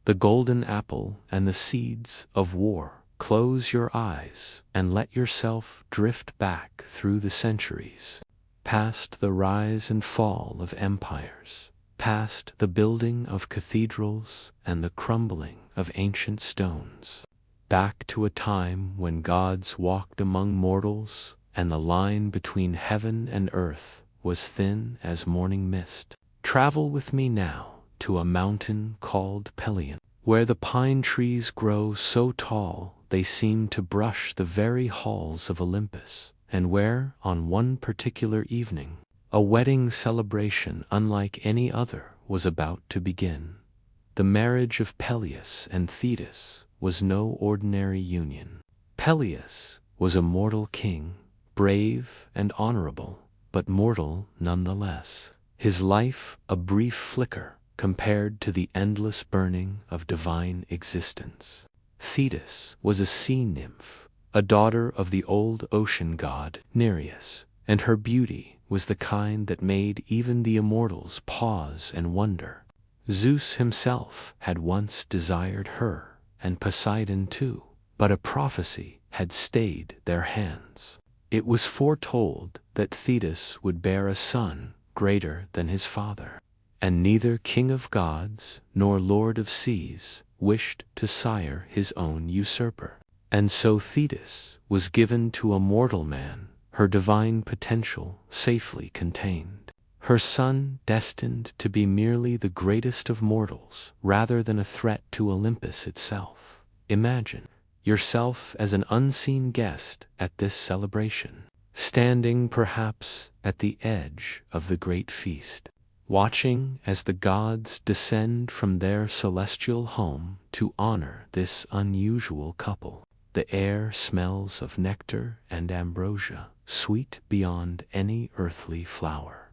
the golden apple and the seeds of war. Close your eyes and let yourself drift back through the centuries, past the rise and fall of empires, past the building of cathedrals and the crumbling of ancient stones, back to a time when gods walked among mortals and the line between heaven and earth was thin as morning mist. Travel with me now to a mountain called Peleus, where the pine trees grow so tall they seem to brush the very halls of Olympus, and where, on one particular evening, a wedding celebration unlike any other was about to begin. The marriage of Peleus and Thetis was no ordinary union. Peleus was a mortal king, brave and honorable, but mortal nonetheless. His life a brief flicker compared to the endless burning of divine existence. Thetis was a sea nymph, a daughter of the old ocean god Nereus, and her beauty was the kind that made even the immortals pause and wonder. Zeus himself had once desired her, and Poseidon too, but a prophecy had stayed their hands. It was foretold that Thetis would bear a son greater than his father, and neither king of gods nor lord of seas wished to sire his own usurper. And so Thetis was given to a mortal man, her divine potential safely contained. Her son destined to be merely the greatest of mortals, rather than a threat to Olympus itself. Imagine yourself as an unseen guest at this celebration, standing perhaps at the edge of the great feast, watching as the gods descend from their celestial home to honor this unusual couple. The air smells of nectar and ambrosia, sweet beyond any earthly flower.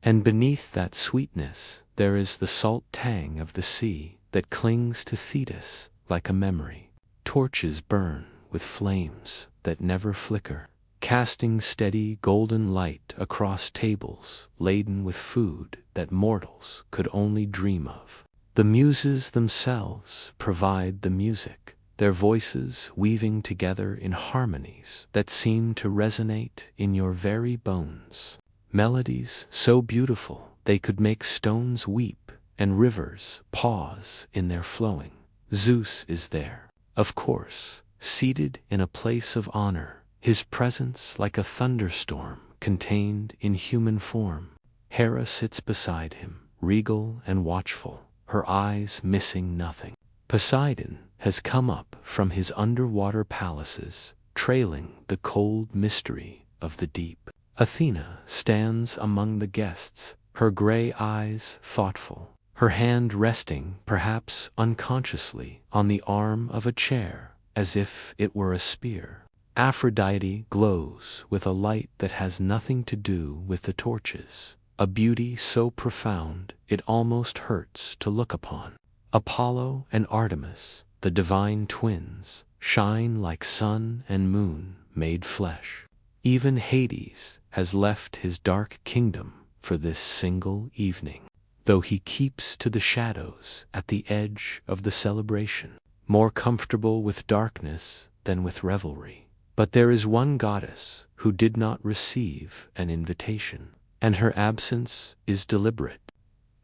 And beneath that sweetness there is the salt tang of the sea that clings to Thetis like a memory. Torches burn with flames that never flicker, casting steady golden light across tables laden with food that mortals could only dream of. The muses themselves provide the music, their voices weaving together in harmonies that seem to resonate in your very bones. Melodies so beautiful they could make stones weep and rivers pause in their flowing. Zeus is there, of course, seated in a place of honor, his presence like a thunderstorm contained in human form. Hera sits beside him, regal and watchful, her eyes missing nothing. Poseidon has come up from his underwater palaces, trailing the cold mystery of the deep. Athena stands among the guests, her gray eyes thoughtful, her hand resting, perhaps unconsciously, on the arm of a chair, as if it were a spear. Aphrodite glows with a light that has nothing to do with the torches, a beauty so profound it almost hurts to look upon. Apollo and Artemis, the divine twins, shine like sun and moon made flesh. Even Hades has left his dark kingdom for this single evening, though he keeps to the shadows at the edge of the celebration, more comfortable with darkness than with revelry. But there is one goddess who did not receive an invitation, and her absence is deliberate.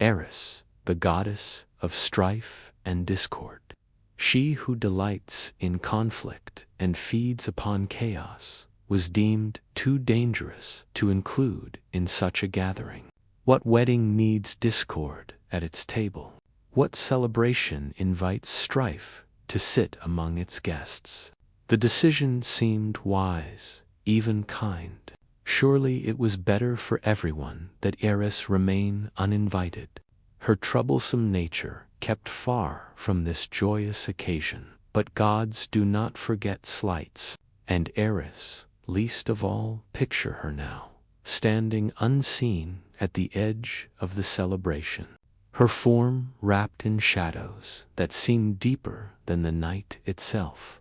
Eris, the goddess of strife and discord. She who delights in conflict and feeds upon chaos was deemed too dangerous to include in such a gathering. What wedding needs discord at its table? What celebration invites strife to sit among its guests? The decision seemed wise, even kind. Surely it was better for everyone that Eris remain uninvited. Her troublesome nature kept far from this joyous occasion. But gods do not forget slights, and Eris, least of all, picture her now, standing unseen at the edge of the celebration, her form wrapped in shadows that seem deeper than the night itself.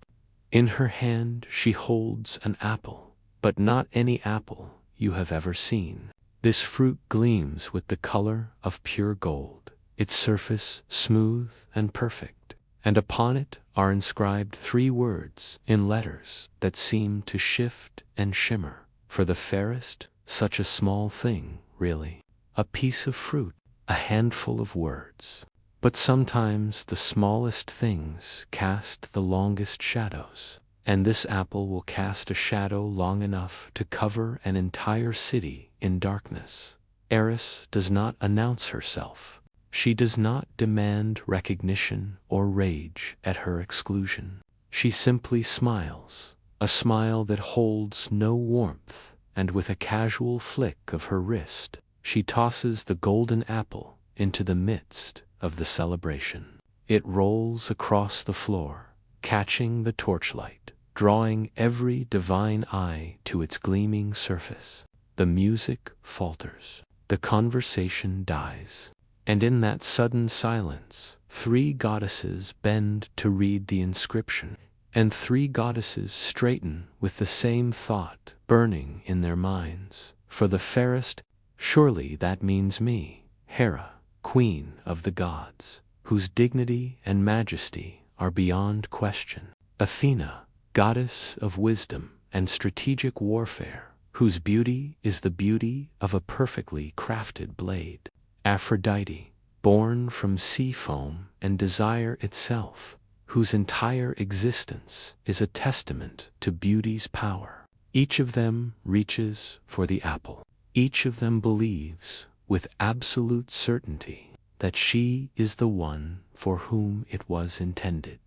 In her hand she holds an apple, but not any apple you have ever seen. This fruit gleams with the color of pure gold, its surface smooth and perfect, and upon it are inscribed 3 words in letters that seem to shift and shimmer. For the fairest, such a small thing, really. A piece of fruit, a handful of words. But sometimes the smallest things cast the longest shadows, and this apple will cast a shadow long enough to cover an entire city in darkness. Eris does not announce herself. She does not demand recognition or rage at her exclusion. She simply smiles, a smile that holds no warmth, and with a casual flick of her wrist, she tosses the golden apple into the midst of the celebration. It rolls across the floor, catching the torchlight, drawing every divine eye to its gleaming surface. The music falters. The conversation dies. And in that sudden silence, 3 goddesses bend to read the inscription, and 3 goddesses straighten with the same thought burning in their minds. For the fairest, surely that means me, Hera, queen of the gods, whose dignity and majesty are beyond question. Athena, goddess of wisdom and strategic warfare, whose beauty is the beauty of a perfectly crafted blade. Aphrodite, born from sea foam and desire itself, whose entire existence is a testament to beauty's power. Each of them reaches for the apple. Each of them believes, with absolute certainty, that she is the one for whom it was intended.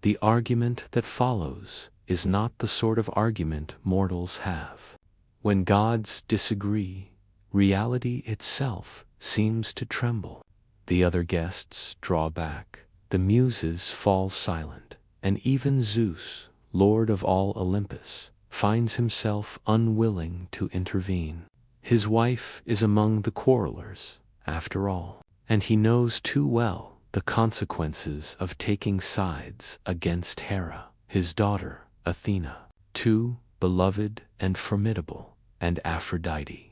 The argument that follows is not the sort of argument mortals have. When gods disagree, reality itself seems to tremble. The other guests draw back, the muses fall silent, and even Zeus, lord of all Olympus, finds himself unwilling to intervene. His wife is among the quarrelers, after all, and he knows too well the consequences of taking sides against Hera, his daughter, Athena, too beloved and formidable, and Aphrodite,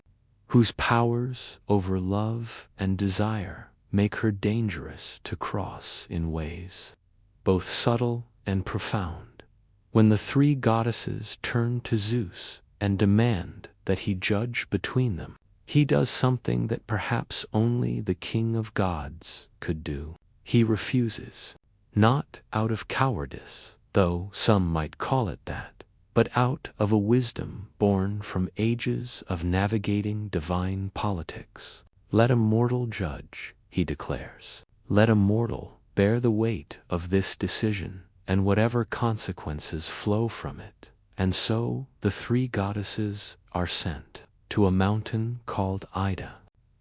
whose powers over love and desire make her dangerous to cross in ways both subtle and profound. When the 3 goddesses turn to Zeus and demand that he judge between them, he does something that perhaps only the king of gods could do. He refuses, not out of cowardice, though some might call it that, but out of a wisdom born from ages of navigating divine politics. Let a mortal judge, he declares. Let a mortal bear the weight of this decision, and whatever consequences flow from it. And so the 3 goddesses are sent to a mountain called Ida,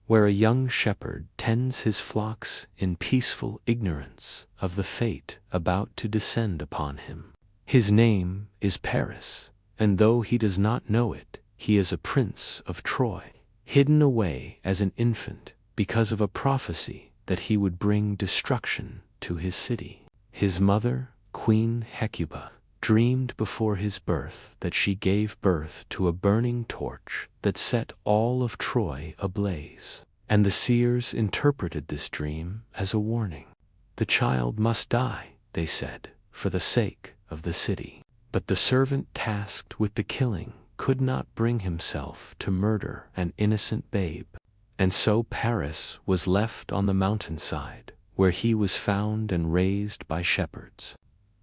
where a young shepherd tends his flocks in peaceful ignorance of the fate about to descend upon him. His name is Paris, and though he does not know it, he is a prince of Troy, hidden away as an infant because of a prophecy that he would bring destruction to his city. His mother, Queen Hecuba, dreamed before his birth that she gave birth to a burning torch that set all of Troy ablaze, and the seers interpreted this dream as a warning. The child must die, they said, for the sake of the city. But the servant tasked with the killing could not bring himself to murder an innocent babe, and so Paris was left on the mountainside, where he was found and raised by shepherds,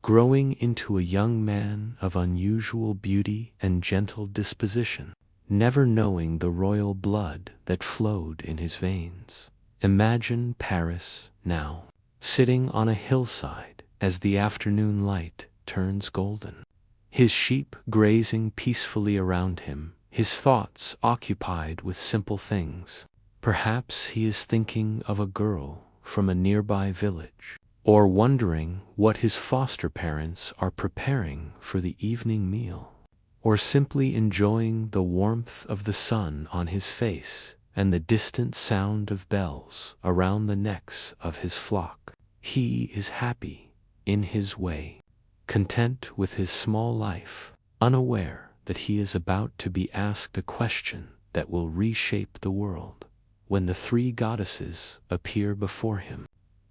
growing into a young man of unusual beauty and gentle disposition, never knowing the royal blood that flowed in his veins. Imagine Paris now, sitting on a hillside as the afternoon light turns golden, his sheep grazing peacefully around him, his thoughts occupied with simple things. Perhaps he is thinking of a girl from a nearby village, or wondering what his foster parents are preparing for the evening meal, or simply enjoying the warmth of the sun on his face and the distant sound of bells around the necks of his flock. He is happy in his way, content with his small life, unaware that he is about to be asked a question that will reshape the world. When the 3 goddesses appear before him,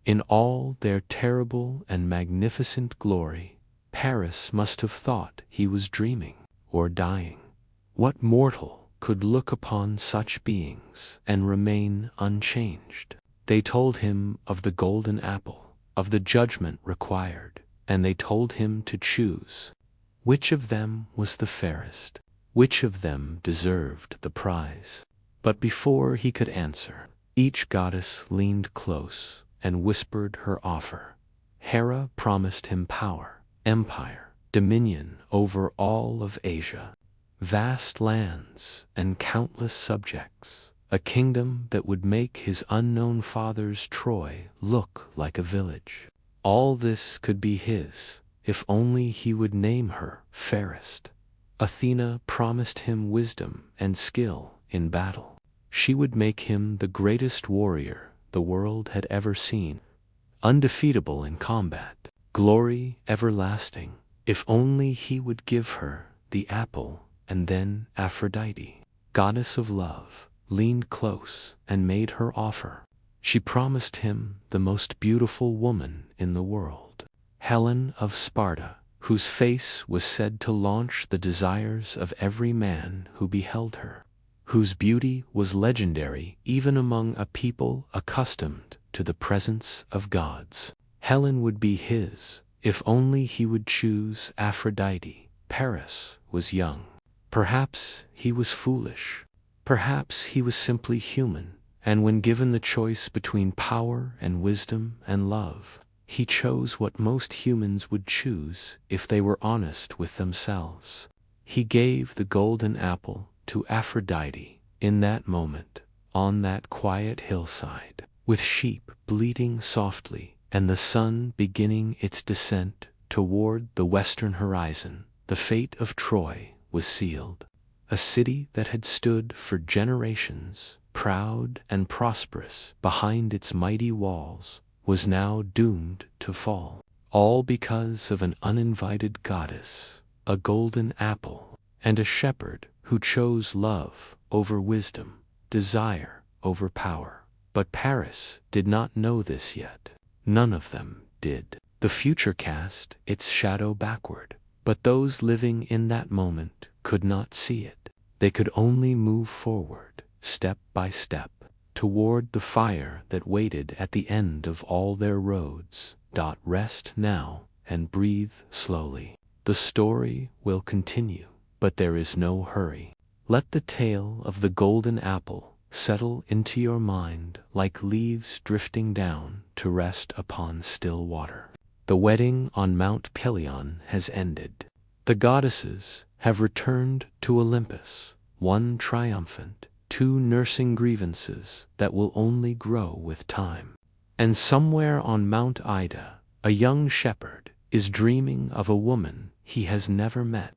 In all their terrible and magnificent glory, Paris must have thought he was dreaming or dying. What mortal could look upon such beings and remain unchanged? They told him of the golden apple, of the judgment required, and they told him to choose. Which of them was the fairest? Which of them deserved the prize? But before he could answer, each goddess leaned close and whispered her offer. Hera promised him power, empire, dominion over all of Asia, vast lands and countless subjects, a kingdom that would make his unknown father's Troy look like a village. All this could be his, if only he would name her fairest. Athena promised him wisdom and skill in battle. She would make him the greatest warrior the world had ever seen, undefeatable in combat, glory everlasting, if only he would give her the apple. And then Aphrodite, goddess of love, leaned close and made her offer. She promised him the most beautiful woman in the world, Helen of Sparta, whose face was said to launch the desires of every man who beheld her, whose beauty was legendary even among a people accustomed to the presence of gods. Helen would be his, if only he would choose Aphrodite. Paris was young. Perhaps he was foolish. Perhaps he was simply human, and when given the choice between power and wisdom and love, he chose what most humans would choose if they were honest with themselves. He gave the golden apple to Aphrodite in that moment, on that quiet hillside, with sheep bleating softly and the sun beginning its descent toward the western horizon. The fate of Troy was sealed. A city that had stood for generations, proud and prosperous behind its mighty walls, was now doomed to fall, all because of an uninvited goddess, a golden apple, and a shepherd who chose love over wisdom, desire over power. But Paris did not know this yet. None of them did. The future cast its shadow backward, but those living in that moment could not see it. They could only move forward, step by step, toward the fire that waited at the end of all their roads. Rest now and breathe slowly. The story will continue, but there is no hurry. Let the tale of the golden apple settle into your mind like leaves drifting down to rest upon still water. The wedding on Mount Pelion has ended. The goddesses have returned to Olympus, one triumphant, two nursing grievances that will only grow with time. And somewhere on Mount Ida, a young shepherd is dreaming of a woman he has never met,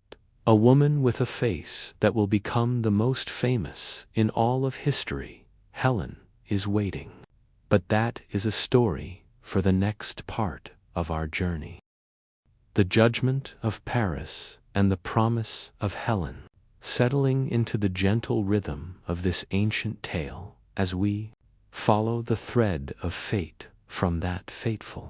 a woman with a face that will become the most famous in all of history. Helen is waiting. But that is a story for the next part of our journey. The judgment of Paris and the promise of Helen, settling into the gentle rhythm of this ancient tale as we follow the thread of fate from that fateful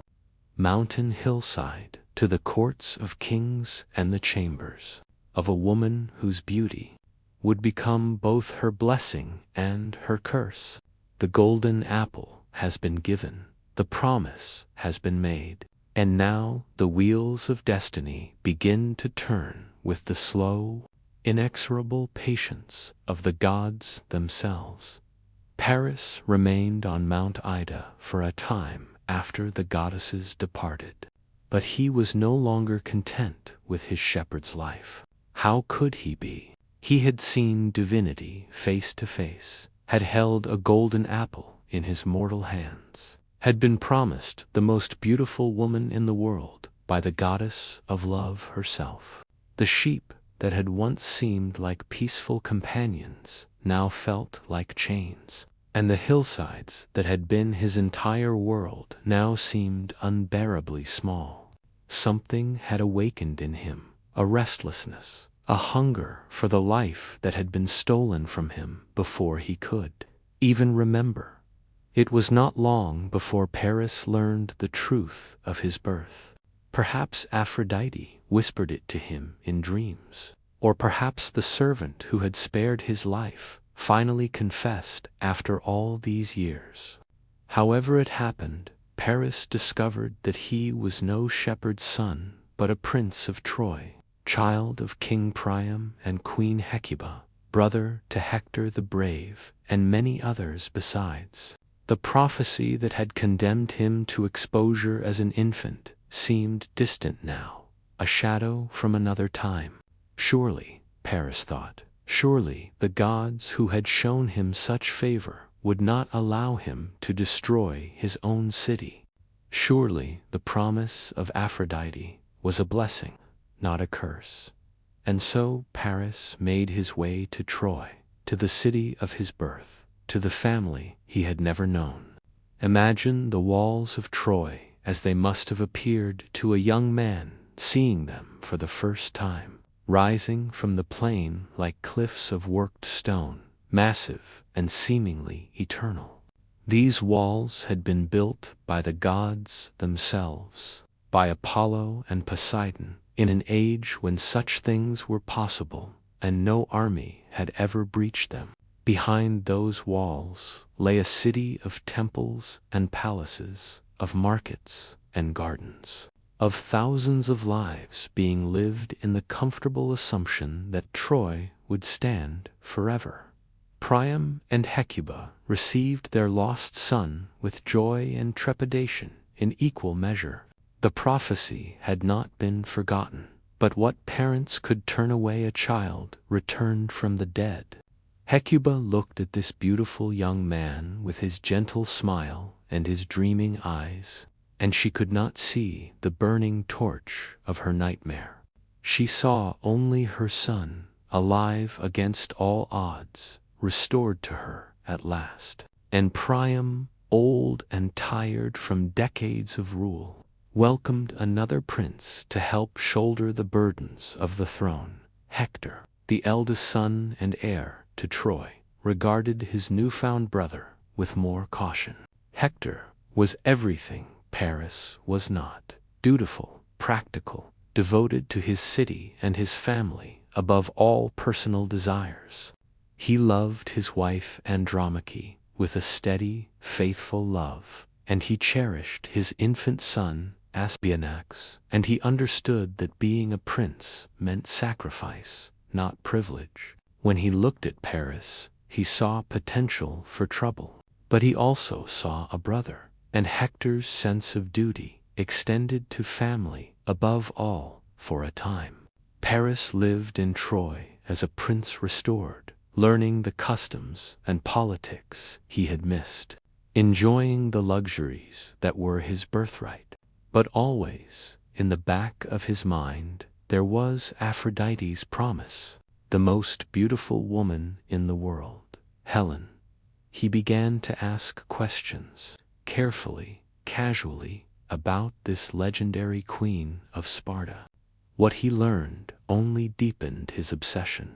mountain hillside to the courts of kings and the chambers of a woman whose beauty would become both her blessing and her curse. The golden apple has been given, the promise has been made, and now the wheels of destiny begin to turn with the slow, inexorable patience of the gods themselves. Paris remained on Mount Ida for a time after the goddesses departed, but he was no longer content with his shepherd's life. How could he be? He had seen divinity face to face, had held a golden apple in his mortal hands, had been promised the most beautiful woman in the world by the goddess of love herself. The sheep that had once seemed like peaceful companions now felt like chains, and the hillsides that had been his entire world now seemed unbearably small. Something had awakened in him, a restlessness, a hunger for the life that had been stolen from him before he could even remember. It was not long before Paris learned the truth of his birth. Perhaps Aphrodite whispered it to him in dreams. Or perhaps the servant who had spared his life finally confessed after all these years. However it happened, Paris discovered that he was no shepherd's son, but a prince of Troy, child of King Priam and Queen Hecuba, brother to Hector the Brave, and many others besides. The prophecy that had condemned him to exposure as an infant seemed distant now, a shadow from another time. Surely, Paris thought, surely the gods who had shown him such favor would not allow him to destroy his own city. Surely the promise of Aphrodite was a blessing, not a curse. And so Paris made his way to Troy, to the city of his birth, to the family he had never known. Imagine the walls of Troy as they must have appeared to a young man seeing them for the first time, rising from the plain like cliffs of worked stone, massive and seemingly eternal. These walls had been built by the gods themselves, by Apollo and Poseidon, in an age when such things were possible, and no army had ever breached them. Behind those walls lay a city of temples and palaces, of markets and gardens, of thousands of lives being lived in the comfortable assumption that Troy would stand forever. Priam and Hecuba received their lost son with joy and trepidation in equal measure. The prophecy had not been forgotten, but what parents could turn away a child returned from the dead? Hecuba looked at this beautiful young man with his gentle smile and his dreaming eyes, and she could not see the burning torch of her nightmare. She saw only her son, alive against all odds, restored to her at last. And Priam, old and tired from decades of rule, welcomed another prince to help shoulder the burdens of the throne. Hector, the eldest son and heir to Troy, regarded his newfound brother with more caution. Hector was everything Paris was not: dutiful, practical, devoted to his city and his family above all personal desires. He loved his wife Andromache with a steady, faithful love, and he cherished his infant son Astyanax, and he understood that being a prince meant sacrifice, not privilege. When he looked at Paris, he saw potential for trouble, but he also saw a brother, and Hector's sense of duty extended to family above all for a time. Paris lived in Troy as a prince restored, learning the customs and politics he had missed, enjoying the luxuries that were his birthright. But always, in the back of his mind, there was Aphrodite's promise, the most beautiful woman in the world, Helen. He began to ask questions, carefully, casually, about this legendary queen of Sparta. What he learned only deepened his obsession.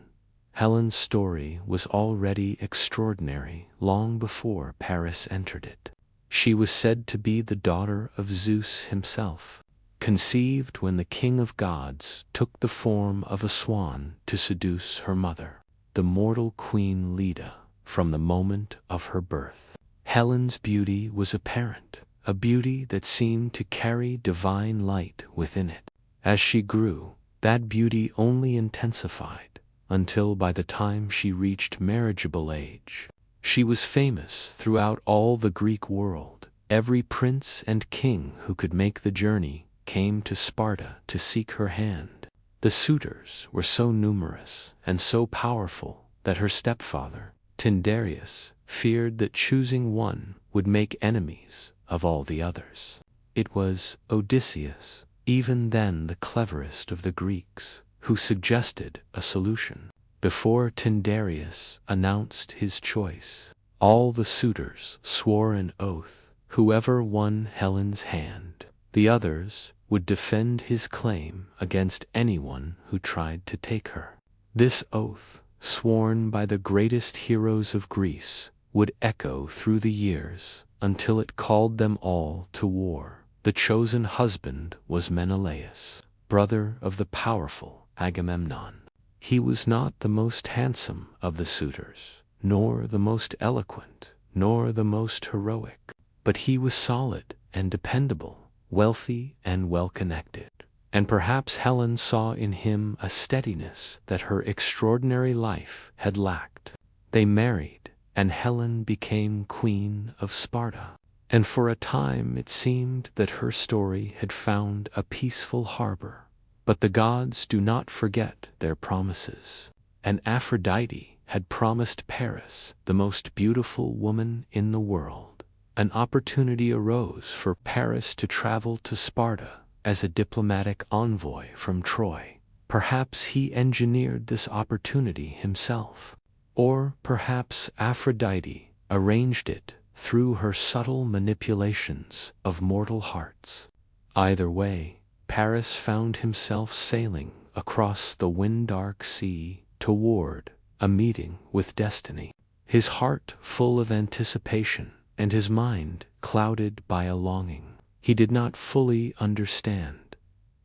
Helen's story was already extraordinary long before Paris entered it. She was said to be the daughter of Zeus himself, conceived when the king of gods took the form of a swan to seduce her mother, the mortal queen Leda, from the moment of her birth. Helen's beauty was apparent, a beauty that seemed to carry divine light within it. As she grew, that beauty only intensified, until by the time she reached marriageable age, she was famous throughout all the Greek world. Every prince and king who could make the journey came to Sparta to seek her hand. The suitors were so numerous and so powerful that her stepfather, Tyndareus, feared that choosing one would make enemies of all the others. It was Odysseus, even then the cleverest of the Greeks, who suggested a solution. Before Tyndareus announced his choice, all the suitors swore an oath: whoever won Helen's hand, the others would defend his claim against anyone who tried to take her. This oath, sworn by the greatest heroes of Greece, would echo through the years, until it called them all to war. The chosen husband was Menelaus, brother of the powerful Agamemnon. He was not the most handsome of the suitors, nor the most eloquent, nor the most heroic, but he was solid and dependable, wealthy and well-connected. And perhaps Helen saw in him a steadiness that her extraordinary life had lacked. They married, and Helen became queen of Sparta. And for a time it seemed that her story had found a peaceful harbor. But the gods do not forget their promises. And Aphrodite had promised Paris, the most beautiful woman in the world. An opportunity arose for Paris to travel to Sparta as a diplomatic envoy from Troy. Perhaps he engineered this opportunity himself. Or perhaps Aphrodite arranged it through her subtle manipulations of mortal hearts. Either way, Paris found himself sailing across the wind-dark sea toward a meeting with destiny. His heart full of anticipation and his mind clouded by a longing he did not fully understand.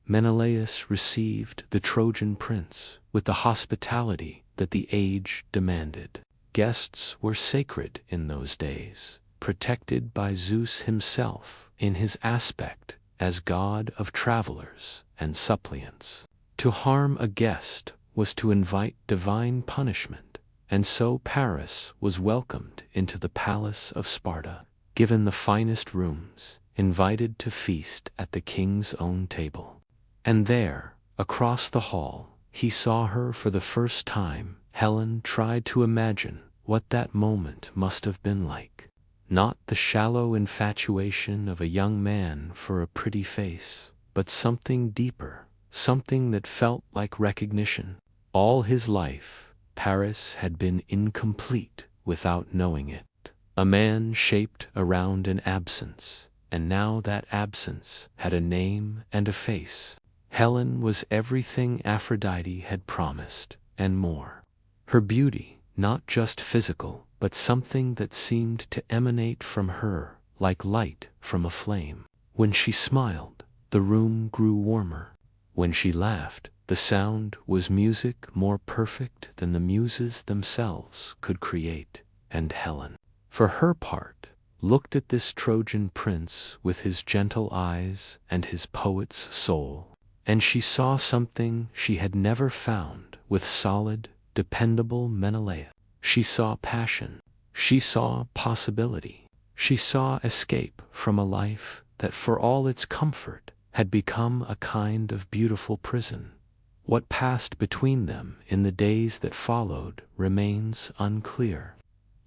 Menelaus received the Trojan prince with the hospitality that the age demanded. Guests were sacred in those days, protected by Zeus himself in his aspect as god of travelers and suppliants. To harm a guest was to invite divine punishment, and so Paris was welcomed into the palace of Sparta, given the finest rooms, invited to feast at the king's own table. And there, across the hall, he saw her for the first time. Helen tried to imagine what that moment must have been like. Not the shallow infatuation of a young man for a pretty face, but something deeper, something that felt like recognition. All his life, Paris had been incomplete without knowing it. A man shaped around an absence, and now that absence had a name and a face. Helen was everything Aphrodite had promised, and more. Her beauty, not just physical, but something that seemed to emanate from her, like light from a flame. When she smiled, the room grew warmer. When she laughed, the sound was music more perfect than the muses themselves could create. And Helen, for her part, looked at this Trojan prince with his gentle eyes and his poet's soul, and she saw something she had never found with solid, dependable Menelaus. She saw passion. She saw possibility. She saw escape from a life that, for all its comfort, had become a kind of beautiful prison. What passed between them in the days that followed remains unclear.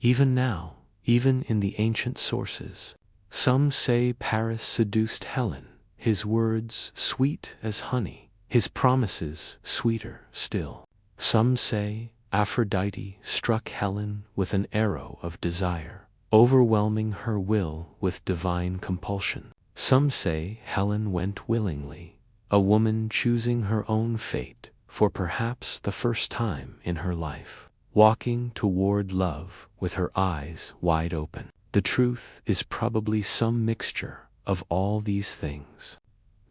Even now, even in the ancient sources, some say Paris seduced Helen, his words sweet as honey, his promises sweeter still. Some say Aphrodite struck Helen with an arrow of desire, overwhelming her will with divine compulsion. Some say Helen went willingly, a woman choosing her own fate for perhaps the first time in her life, walking toward love with her eyes wide open. The truth is probably some mixture of all these things.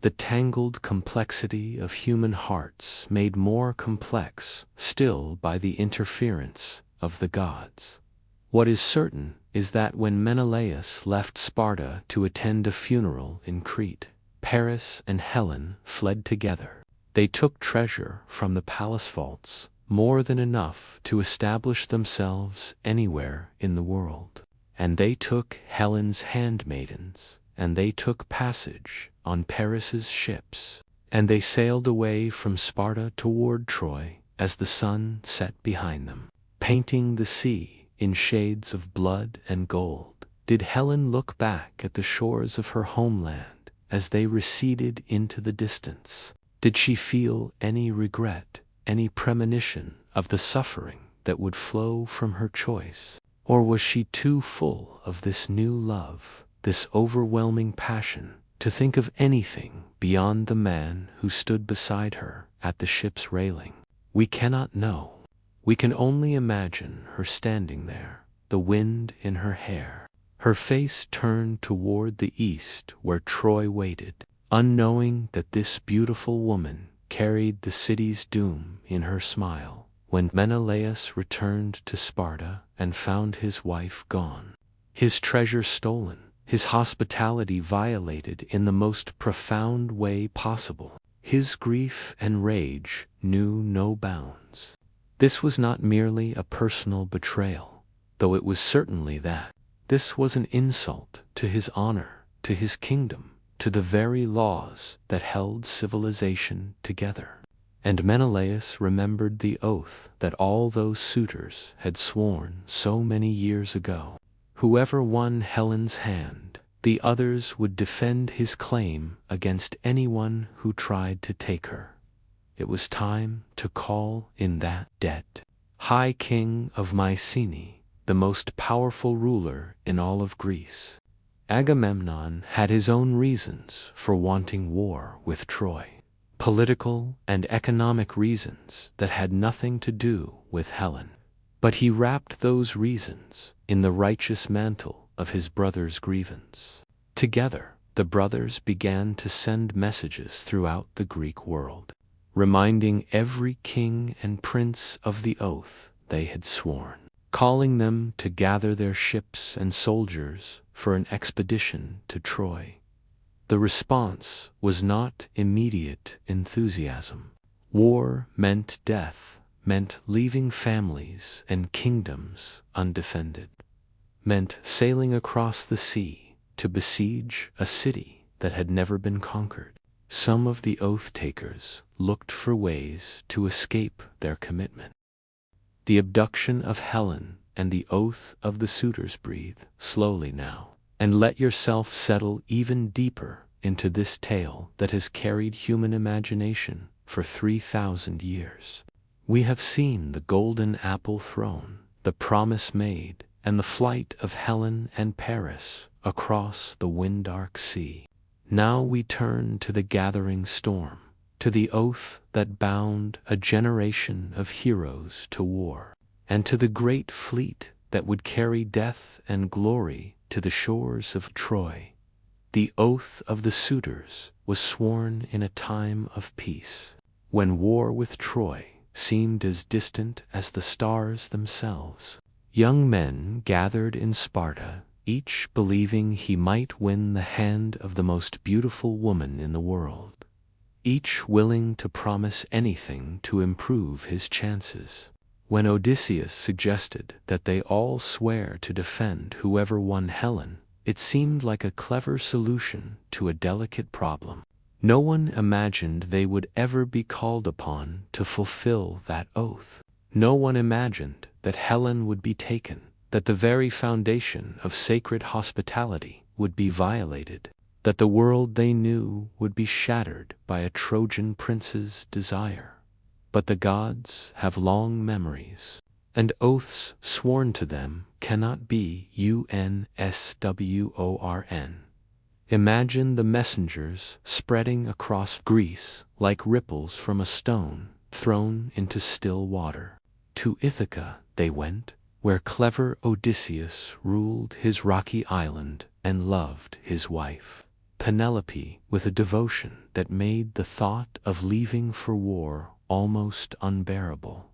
The tangled complexity of human hearts made more complex still by the interference of the gods. What is certain is that when Menelaus left Sparta to attend a funeral in Crete, Paris and Helen fled together. They took treasure from the palace vaults, more than enough to establish themselves anywhere in the world. And they took Helen's handmaidens, and they took passage on Paris's ships, and they sailed away from Sparta toward Troy as the sun set behind them, painting the sea in shades of blood and gold. Did Helen look back at the shores of her homeland as they receded into the distance? Did she feel any regret, any premonition of the suffering that would flow from her choice? Or was she too full of this new love, this overwhelming passion, to think of anything beyond the man who stood beside her at the ship's railing? We cannot know. We can only imagine her standing there, the wind in her hair, Her face turned toward the east where Troy waited, unknowing that this beautiful woman carried the city's doom in her smile. When Menelaus returned to Sparta and found his wife gone, his treasure stolen, his hospitality violated in the most profound way possible, his grief and rage knew no bounds. This was not merely a personal betrayal, though it was certainly that. This was an insult to his honor, to his kingdom, to the very laws that held civilization together. And Menelaus remembered the oath that all those suitors had sworn so many years ago. Whoever won Helen's hand, the others would defend his claim against anyone who tried to take her. It was time to call in that debt. High King of Mycenae, the most powerful ruler in all of Greece, Agamemnon had his own reasons for wanting war with Troy. Political and economic reasons that had nothing to do with Helen. But he wrapped those reasons in the righteous mantle of his brother's grievance. Together, the brothers began to send messages throughout the Greek world, reminding every king and prince of the oath they had sworn, calling them to gather their ships and soldiers for an expedition to Troy. The response was not immediate enthusiasm. War meant death, meant leaving families and kingdoms undefended, meant sailing across the sea to besiege a city that had never been conquered. Some of the oath-takers looked for ways to escape their commitment. The abduction of Helen and the oath of the suitors. Breathe slowly now, and let yourself settle even deeper into this tale that has carried human imagination for 3,000 years. We have seen the golden apple thrown, the promise made, and the flight of Helen and Paris across the wind-dark sea. Now we turn to the gathering storm, to the oath that bound a generation of heroes to war, and to the great fleet that would carry death and glory to the shores of Troy. The oath of the suitors was sworn in a time of peace, when war with Troy seemed as distant as the stars themselves. Young men gathered in Sparta, each believing he might win the hand of the most beautiful woman in the world, each willing to promise anything to improve his chances. When Odysseus suggested that they all swear to defend whoever won Helen, it seemed like a clever solution to a delicate problem. No one imagined they would ever be called upon to fulfill that oath. No one imagined that Helen would be taken, that the very foundation of sacred hospitality would be violated, that the world they knew would be shattered by a Trojan prince's desire. But the gods have long memories, and oaths sworn to them cannot be unsworn. Imagine the messengers spreading across Greece like ripples from a stone thrown into still water. To Ithaca they went, where clever Odysseus ruled his rocky island and loved his wife, Penelope, with a devotion that made the thought of leaving for war almost unbearable.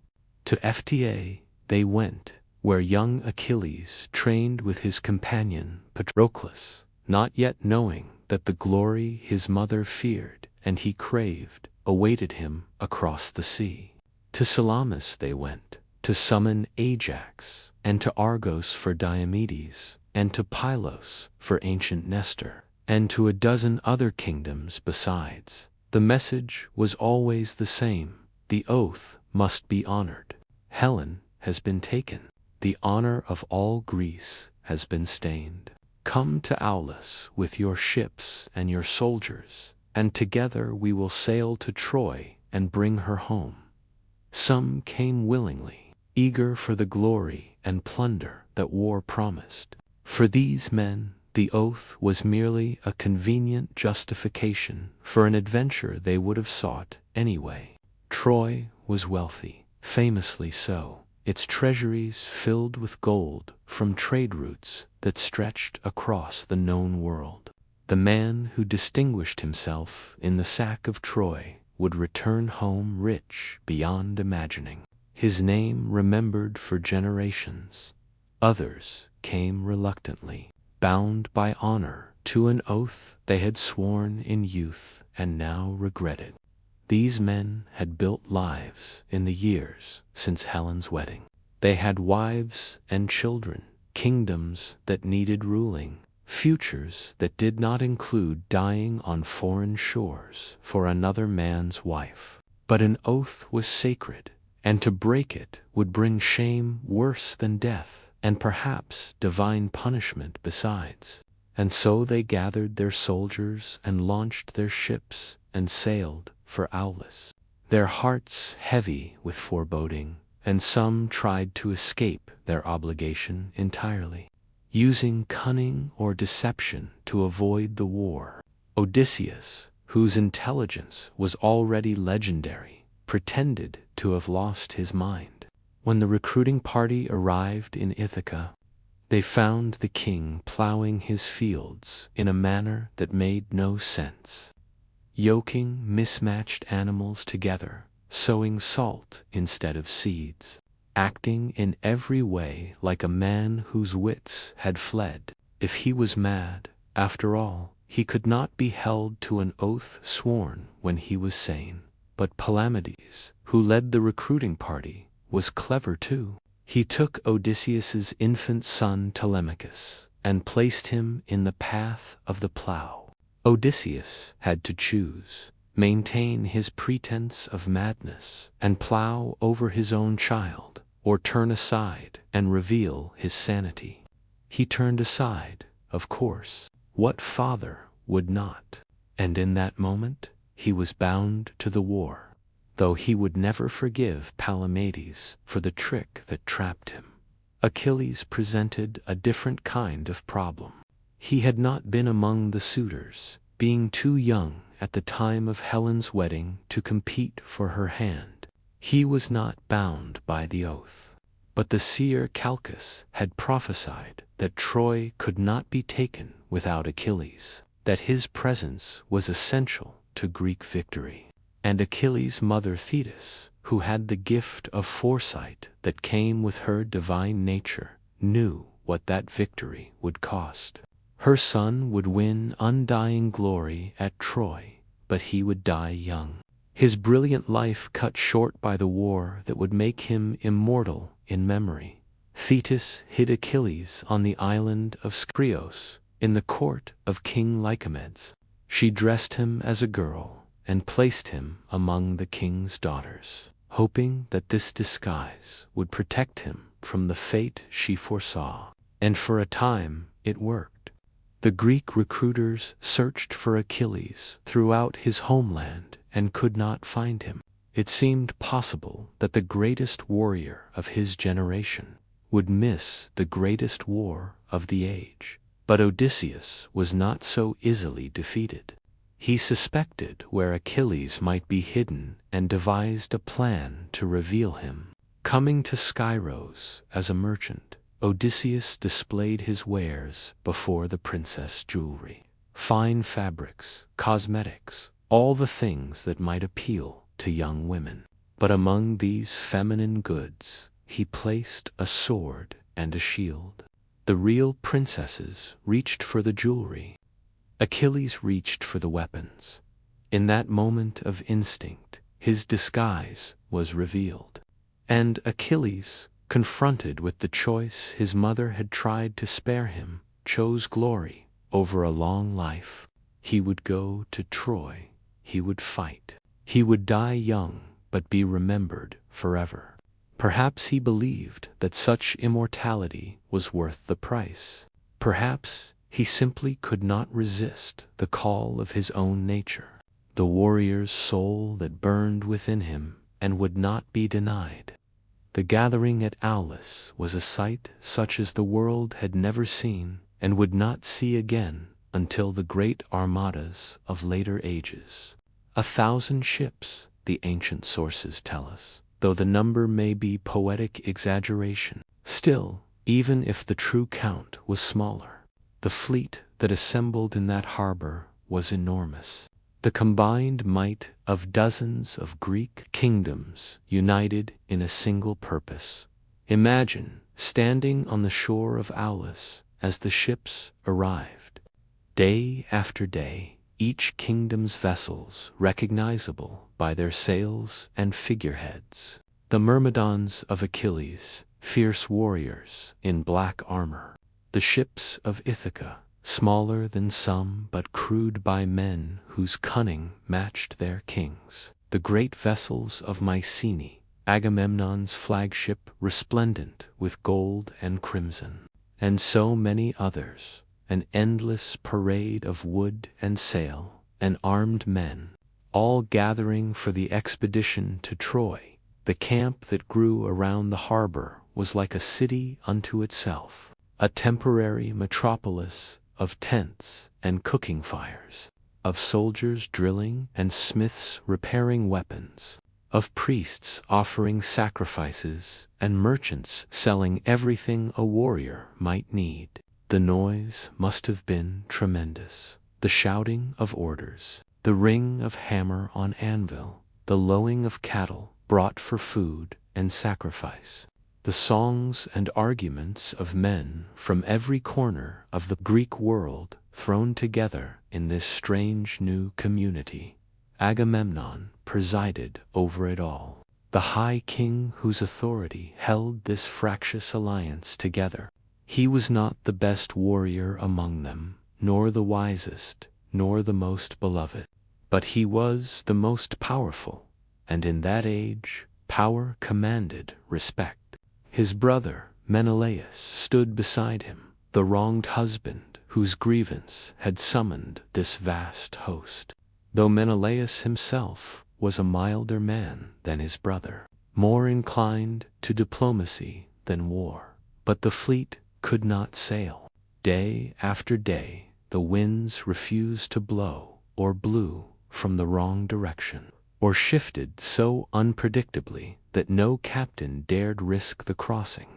To Phta they went, where young Achilles trained with his companion Patroclus, not yet knowing that the glory his mother feared and he craved awaited him across the sea. To Salamis they went, to summon Ajax, and to Argos for Diomedes, and to Pylos for ancient Nestor, and to a dozen other kingdoms besides. The message was always the same: the oath must be honored. Helen has been taken. The honor of all Greece has been stained. Come to Aulis with your ships and your soldiers, and together we will sail to Troy and bring her home. Some came willingly, eager for the glory and plunder that war promised. For these men, the oath was merely a convenient justification for an adventure they would have sought anyway. Troy was wealthy, famously so, its treasuries filled with gold from trade routes that stretched across the known world. The man who distinguished himself in the sack of Troy would return home rich beyond imagining, his name remembered for generations. Others came reluctantly, bound by honor to an oath they had sworn in youth and now regretted. These men had built lives in the years since Helen's wedding. They had wives and children, kingdoms that needed ruling, futures that did not include dying on foreign shores for another man's wife. But an oath was sacred, and to break it would bring shame worse than death, and perhaps divine punishment besides. And so they gathered their soldiers and launched their ships and sailed for Aulis, their hearts heavy with foreboding, and some tried to escape their obligation entirely, using cunning or deception to avoid the war. Odysseus, whose intelligence was already legendary, pretended to have lost his mind. When the recruiting party arrived in Ithaca, they found the king plowing his fields in a manner that made no sense, yoking mismatched animals together, sowing salt instead of seeds, acting in every way like a man whose wits had fled. If he was mad, after all, he could not be held to an oath sworn when he was sane. But Palamedes, who led the recruiting party, was clever too. He took Odysseus's infant son Telemachus and placed him in the path of the plow. Odysseus had to choose, maintain his pretense of madness and plow over his own child, or turn aside and reveal his sanity. He turned aside, of course. What father would not? And in that moment, he was bound to the war, though he would never forgive Palamedes for the trick that trapped him. Achilles presented a different kind of problem. He had not been among the suitors, being too young at the time of Helen's wedding to compete for her hand. He was not bound by the oath. But the seer Calchas had prophesied that Troy could not be taken without Achilles, that his presence was essential to Greek victory. And Achilles' mother Thetis, who had the gift of foresight that came with her divine nature, knew what that victory would cost. Her son would win undying glory at Troy, but he would die young, his brilliant life cut short by the war that would make him immortal in memory. Thetis hid Achilles on the island of Scrios, in the court of King Lycomedes. She dressed him as a girl and placed him among the king's daughters, hoping that this disguise would protect him from the fate she foresaw. And for a time it worked. The Greek recruiters searched for Achilles throughout his homeland and could not find him. It seemed possible that the greatest warrior of his generation would miss the greatest war of the age. But Odysseus was not so easily defeated. He suspected where Achilles might be hidden and devised a plan to reveal him. Coming to Skyros as a merchant, Odysseus displayed his wares before the princess jewelry, fine fabrics, cosmetics, all the things that might appeal to young women. But among these feminine goods, he placed a sword and a shield. The real princesses reached for the jewelry. Achilles reached for the weapons. In that moment of instinct, his disguise was revealed. And Achilles, confronted with the choice his mother had tried to spare him, chose glory over a long life. He would go to Troy. He would fight. He would die young, but be remembered forever. Perhaps he believed that such immortality was worth the price. Perhaps he simply could not resist the call of his own nature, the warrior's soul that burned within him and would not be denied. The gathering at Aulis was a sight such as the world had never seen and would not see again until the great armadas of later ages. 1,000 ships, the ancient sources tell us, though the number may be poetic exaggeration. Still, even if the true count was smaller, the fleet that assembled in that harbor was enormous. The combined might of dozens of Greek kingdoms united in a single purpose. Imagine standing on the shore of Aulis as the ships arrived. Day after day, each kingdom's vessels recognizable by their sails and figureheads. The Myrmidons of Achilles, fierce warriors in black armor. The ships of Ithaca, smaller than some but crewed by men whose cunning matched their kings. The great vessels of Mycenae, Agamemnon's flagship resplendent with gold and crimson. And so many others, an endless parade of wood and sail and armed men, all gathering for the expedition to Troy. The camp that grew around the harbor was like a city unto itself, a temporary metropolis of tents and cooking fires, of soldiers drilling and smiths repairing weapons, of priests offering sacrifices and merchants selling everything a warrior might need. The noise must have been tremendous. The shouting of orders, the ring of hammer on anvil, the lowing of cattle brought for food and sacrifice, the songs and arguments of men from every corner of the Greek world thrown together in this strange new community. Agamemnon presided over it all, the high king whose authority held this fractious alliance together. He was not the best warrior among them, nor the wisest, nor the most beloved, but he was the most powerful, and in that age power commanded respect. His brother Menelaus stood beside him, the wronged husband whose grievance had summoned this vast host, though Menelaus himself was a milder man than his brother, more inclined to diplomacy than war. But the fleet could not sail. Day after day the winds refused to blow, or blew from the wrong direction, or shifted so unpredictably that no captain dared risk the crossing.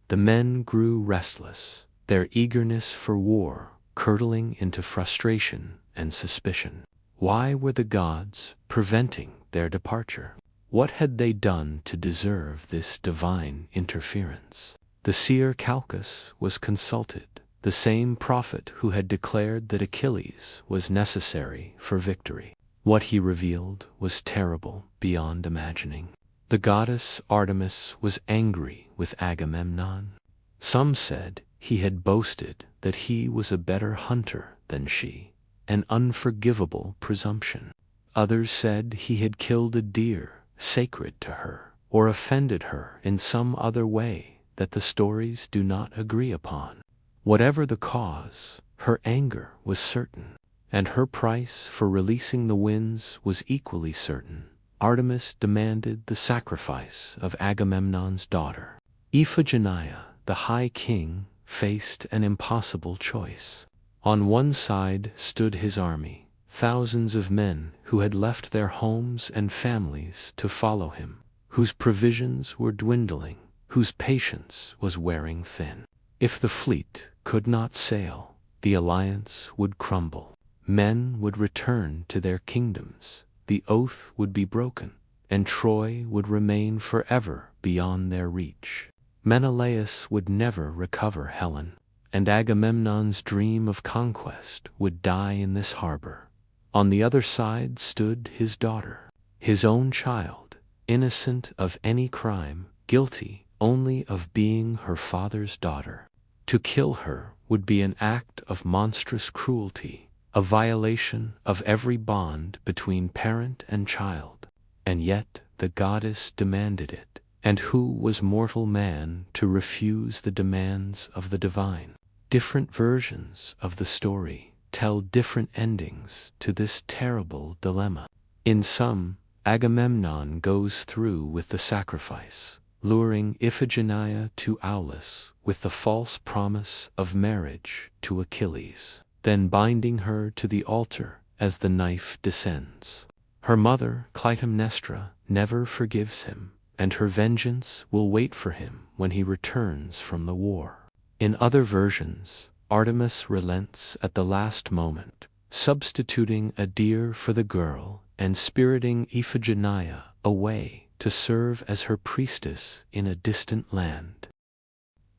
The men grew restless, their eagerness for war curdling into frustration and suspicion. Why were the gods preventing their departure? What had they done to deserve this divine interference? The seer Calchas was consulted, the same prophet who had declared that Achilles was necessary for victory. What he revealed was terrible beyond imagining. The goddess Artemis was angry with Agamemnon. Some said he had boasted that he was a better hunter than she, an unforgivable presumption. Others said he had killed a deer sacred to her, or offended her in some other way that the stories do not agree upon. Whatever the cause, her anger was certain, and her price for releasing the winds was equally certain. Artemis demanded the sacrifice of Agamemnon's daughter. Iphigenia, the high king, faced an impossible choice. On one side stood his army, thousands of men who had left their homes and families to follow him, whose provisions were dwindling, whose patience was wearing thin. If the fleet could not sail, the alliance would crumble. Men would return to their kingdoms, the oath would be broken, and Troy would remain forever beyond their reach. Menelaus would never recover Helen, and Agamemnon's dream of conquest would die in this harbor. On the other side stood his daughter, his own child, innocent of any crime, guilty only of being her father's daughter. To kill her would be an act of monstrous cruelty, a violation of every bond between parent and child. And yet the goddess demanded it, and who was mortal man to refuse the demands of the divine? Different versions of the story tell different endings to this terrible dilemma. In some, Agamemnon goes through with the sacrifice, luring Iphigenia to Aulis with the false promise of marriage to Achilles, then binding her to the altar as the knife descends. Her mother, Clytemnestra, never forgives him, and her vengeance will wait for him when he returns from the war. In other versions, Artemis relents at the last moment, substituting a deer for the girl and spiriting Iphigenia away to serve as her priestess in a distant land.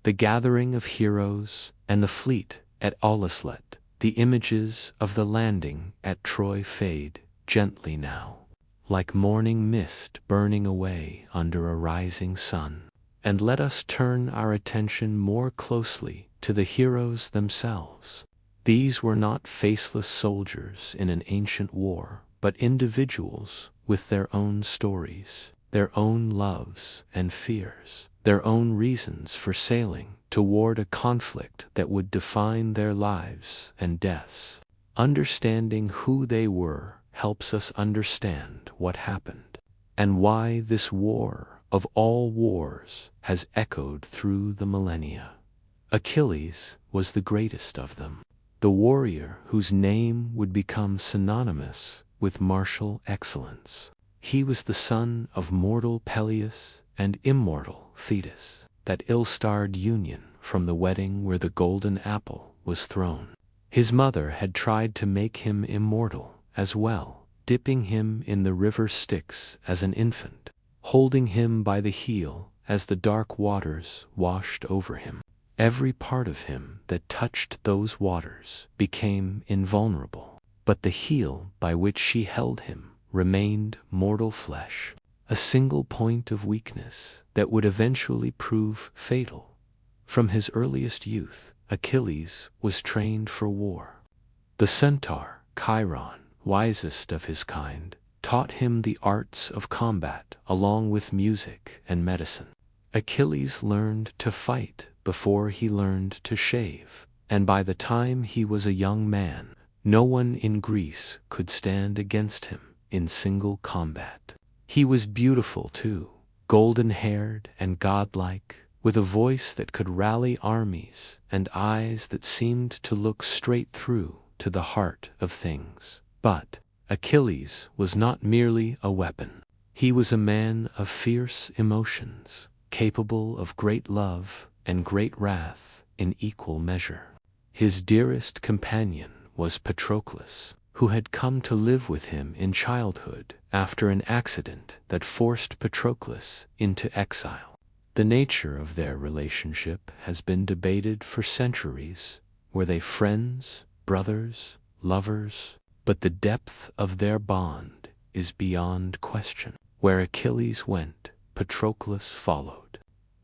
The gathering of heroes and the fleet at Aulis, the images of the landing at Troy fade gently now, like morning mist burning away under a rising sun. And let us turn our attention more closely to the heroes themselves. These were not faceless soldiers in an ancient war, but individuals with their own stories, their own loves and fears, their own reasons for sailing toward a conflict that would define their lives and deaths. Understanding who they were helps us understand what happened, and why this war of all wars has echoed through the millennia. Achilles was the greatest of them, the warrior whose name would become synonymous with martial excellence. He was the son of mortal Peleus and immortal Thetis, that ill-starred union from the wedding where the golden apple was thrown. His mother had tried to make him immortal as well, dipping him in the river Styx as an infant, holding him by the heel as the dark waters washed over him. Every part of him that touched those waters became invulnerable, but the heel by which she held him remained mortal flesh, a single point of weakness that would eventually prove fatal. From his earliest youth, Achilles was trained for war. The centaur, Chiron, wisest of his kind, taught him the arts of combat along with music and medicine. Achilles learned to fight before he learned to shave, and by the time he was a young man, no one in Greece could stand against him in single combat. He was beautiful too, golden-haired and godlike, with a voice that could rally armies and eyes that seemed to look straight through to the heart of things. But Achilles was not merely a weapon. He was a man of fierce emotions, capable of great love and great wrath in equal measure. His dearest companion was Patroclus, who had come to live with him in childhood after an accident that forced Patroclus into exile. The nature of their relationship has been debated for centuries. Were they friends, brothers, lovers? But the depth of their bond is beyond question. Where Achilles went, Patroclus followed.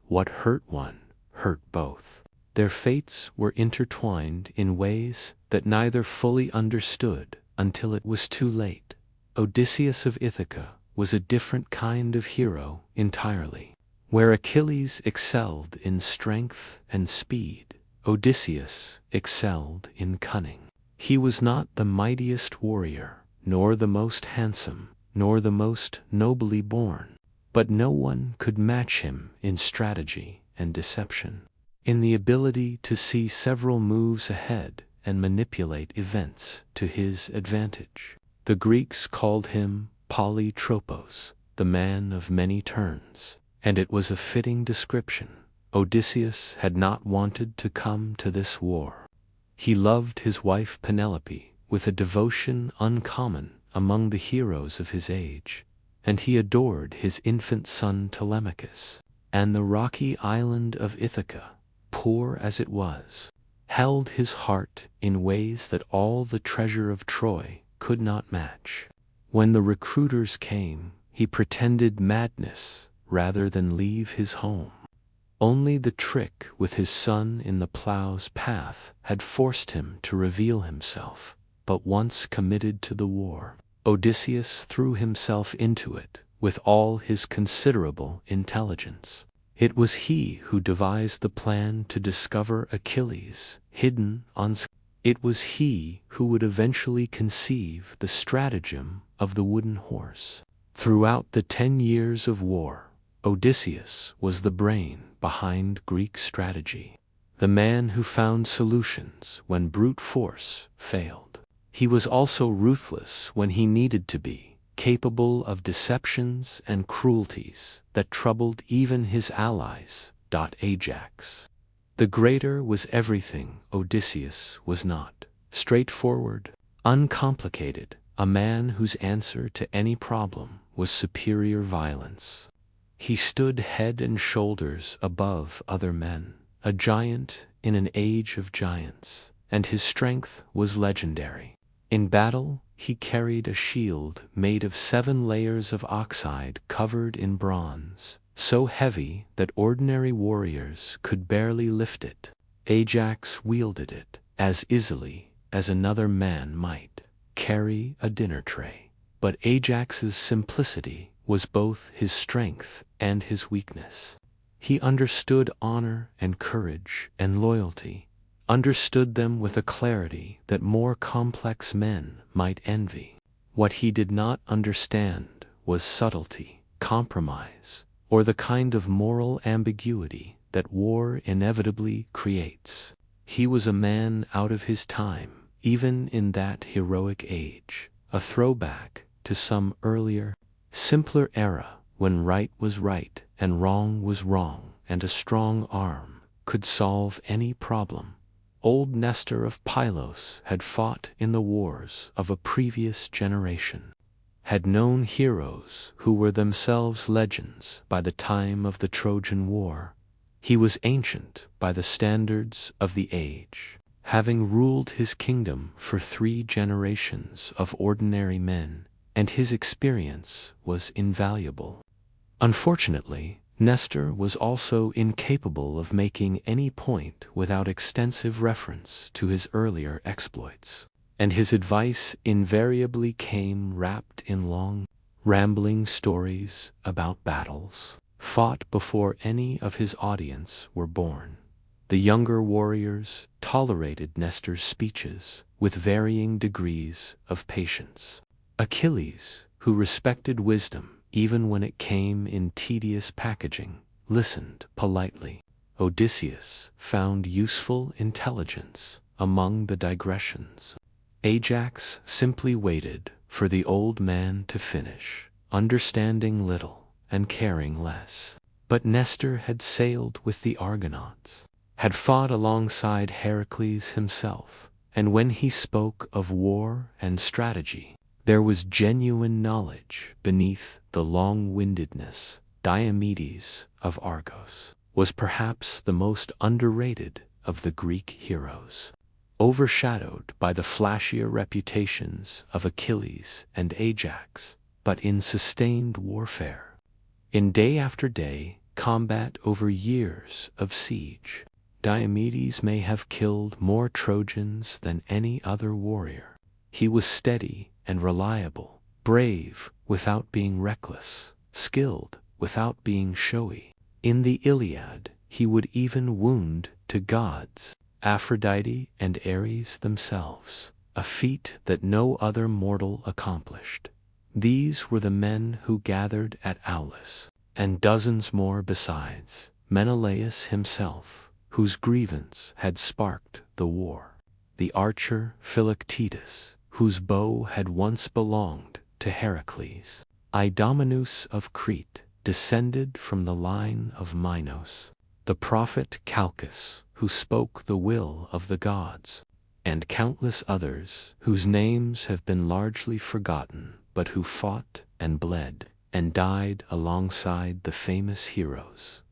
What hurt one, hurt both. Their fates were intertwined in ways that neither fully understood until it was too late. Odysseus of Ithaca was a different kind of hero entirely. Where Achilles excelled in strength and speed, Odysseus excelled in cunning. He was not the mightiest warrior, nor the most handsome, nor the most nobly born, but no one could match him in strategy and deception, in the ability to see several moves ahead and manipulate events to his advantage. The Greeks called him Polytropos, the man of many turns, and it was a fitting description. Odysseus had not wanted to come to this war. He loved his wife Penelope with a devotion uncommon among the heroes of his age, and he adored his infant son Telemachus. And the rocky island of Ithaca, poor as it was, held his heart in ways that all the treasure of Troy could not match. When the recruiters came, he pretended madness rather than leave his home. Only the trick with his son in the plow's path had forced him to reveal himself, but once committed to the war, Odysseus threw himself into it with all his considerable intelligence. It was he who devised the plan to discover Achilles hidden on Scylla. It was he who would eventually conceive the stratagem of the wooden horse. Throughout the 10 years of war, Odysseus was the brain behind Greek strategy, the man who found solutions when brute force failed. He was also ruthless when he needed to be, capable of deceptions and cruelties that troubled even his allies. Ajax. The greater was everything Odysseus was not. Straightforward, uncomplicated, a man whose answer to any problem was superior violence. He stood head and shoulders above other men, a giant in an age of giants, and his strength was legendary. In battle, he carried a shield made of 7 layers of oxide covered in bronze, so heavy that ordinary warriors could barely lift it. Ajax wielded it as easily as another man might carry a dinner tray. But Ajax's simplicity was both his strength and his weakness. He understood honor and courage and loyalty, understood them with a clarity that more complex men might envy. What he did not understand was subtlety, compromise, or the kind of moral ambiguity that war inevitably creates. He was a man out of his time, even in that heroic age, a throwback to some earlier, simpler era when right was right and wrong was wrong, and a strong arm could solve any problem. Old Nestor of Pylos had fought in the wars of a previous generation, had known heroes who were themselves legends by the time of the Trojan War. He was ancient by the standards of the age, having ruled his kingdom for 3 generations of ordinary men, and his experience was invaluable. Unfortunately, Nestor was also incapable of making any point without extensive reference to his earlier exploits, and his advice invariably came wrapped in long, rambling stories about battles fought before any of his audience were born. The younger warriors tolerated Nestor's speeches with varying degrees of patience. Achilles, who respected wisdom even when it came in tedious packaging, listened politely. Odysseus found useful intelligence among the digressions. Ajax simply waited for the old man to finish, understanding little and caring less. But Nestor had sailed with the Argonauts, had fought alongside Heracles himself, and when he spoke of war and strategy, there was genuine knowledge beneath the long-windedness. Diomedes of Argos was perhaps the most underrated of the Greek heroes, overshadowed by the flashier reputations of Achilles and Ajax, but in sustained warfare, in day after day combat over years of siege, Diomedes may have killed more Trojans than any other warrior. He was steady and reliable, brave without being reckless, skilled without being showy. In the Iliad, he would even wound to gods, Aphrodite and Ares themselves, a feat that no other mortal accomplished. These were the men who gathered at Aulis, and dozens more besides, Menelaus himself, whose grievance had sparked the war, the archer Philoctetes, whose bow had once belonged to Heracles, Idomeneus of Crete, descended from the line of Minos, the prophet Calchas, who spoke the will of the gods, and countless others whose names have been largely forgotten, but who fought and bled and died alongside the famous heroes.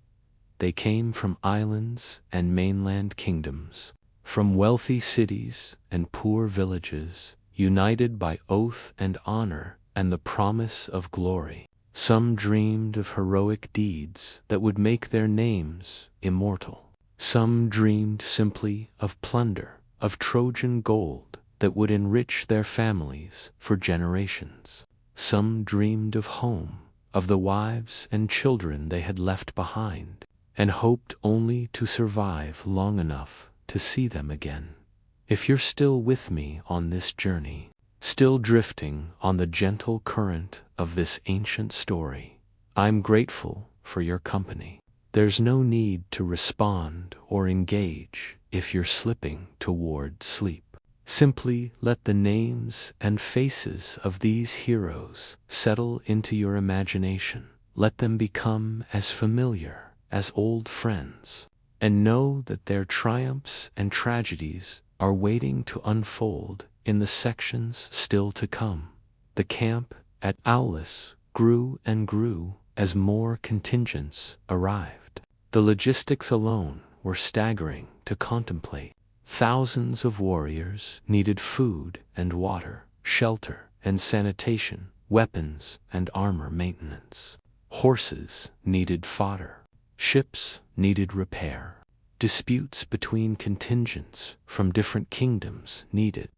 They came from islands and mainland kingdoms, from wealthy cities and poor villages, united by oath and honor and the promise of glory. Some dreamed of heroic deeds that would make their names immortal. Some dreamed simply of plunder, of Trojan gold that would enrich their families for generations. Some dreamed of home, of the wives and children they had left behind, and hoped only to survive long enough to see them again. If you're still with me on this journey, still drifting on the gentle current of this ancient story, I'm grateful for your company. There's no need to respond or engage if you're slipping toward sleep. Simply let the names and faces of these heroes settle into your imagination. Let them become as familiar as old friends, and know that their triumphs and tragedies are waiting to unfold in the sections still to come. The camp at Aulis grew and grew as more contingents arrived. The logistics alone were staggering to contemplate. Thousands of warriors needed food and water, shelter and sanitation, weapons and armor maintenance. Horses needed fodder. Ships needed repair. Disputes between contingents from different kingdoms needed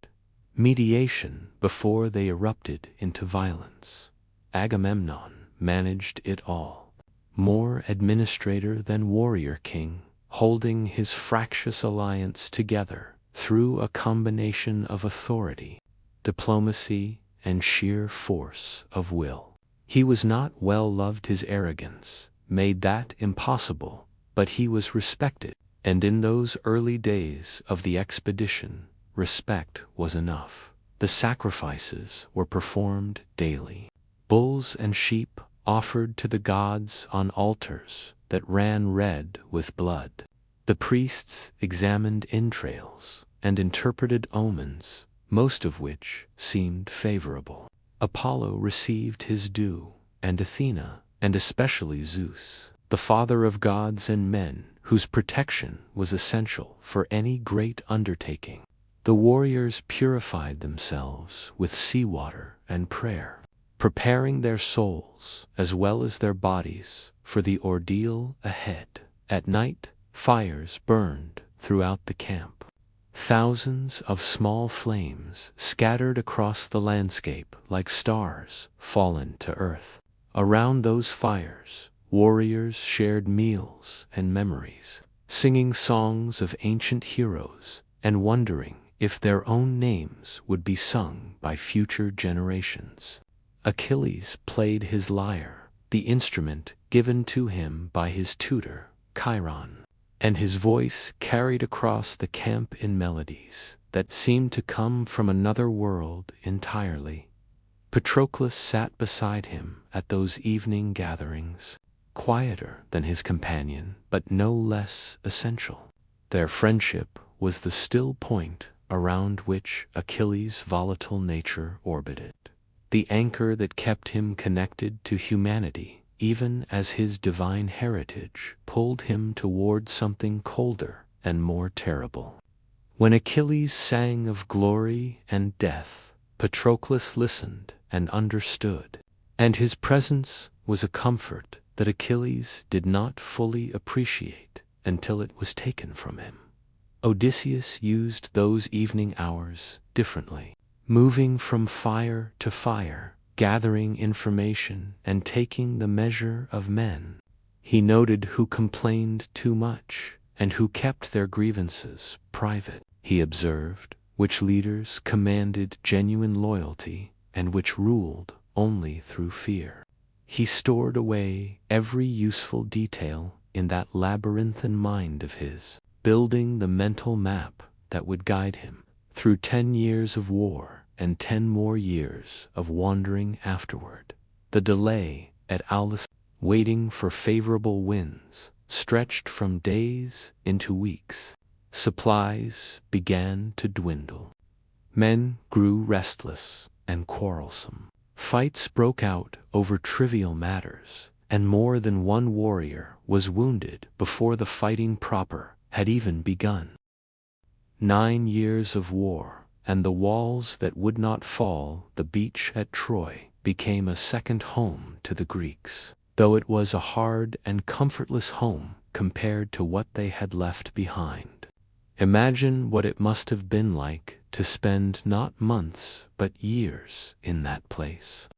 mediation before they erupted into violence. Agamemnon managed it all, more administrator than warrior king, holding his fractious alliance together through a combination of authority, diplomacy, and sheer force of will. He was not well loved. His arrogance made that impossible, but he was respected, and in those early days of the expedition, respect was enough. The sacrifices were performed daily. Bulls and sheep offered to the gods on altars that ran red with blood. The priests examined entrails and interpreted omens, most of which seemed favorable. Apollo received his due, and Athena, and especially Zeus, the father of gods and men, whose protection was essential for any great undertaking. The warriors purified themselves with seawater and prayer, preparing their souls as well as their bodies for the ordeal ahead. At night, fires burned throughout the camp. Thousands of small flames scattered across the landscape like stars fallen to earth. Around those fires, warriors shared meals and memories, singing songs of ancient heroes and wondering if their own names would be sung by future generations. Achilles played his lyre, the instrument given to him by his tutor, Chiron, and his voice carried across the camp in melodies that seemed to come from another world entirely. Patroclus sat beside him at those evening gatherings, quieter than his companion, but no less essential. Their friendship was the still point around which Achilles' volatile nature orbited, the anchor that kept him connected to humanity, even as his divine heritage pulled him toward something colder and more terrible. When Achilles sang of glory and death, Patroclus listened and understood, and his presence was a comfort that Achilles did not fully appreciate until it was taken from him. Odysseus used those evening hours differently, moving from fire to fire, gathering information and taking the measure of men. He noted who complained too much and who kept their grievances private. He observed which leaders commanded genuine loyalty and which ruled only through fear. He stored away every useful detail in that labyrinthine mind of his, building the mental map that would guide him through 10 years of war and 10 more years of wandering afterward. The delay at Aulis, waiting for favorable winds, stretched from days into weeks. Supplies began to dwindle. Men grew restless and quarrelsome. Fights broke out over trivial matters, and more than one warrior was wounded before the fighting proper had even begun. 9 years of war, and the walls that would not fall, the beach at Troy, became a second home to the Greeks, though it was a hard and comfortless home compared to what they had left behind. Imagine what it must have been like to spend not months but years in that place,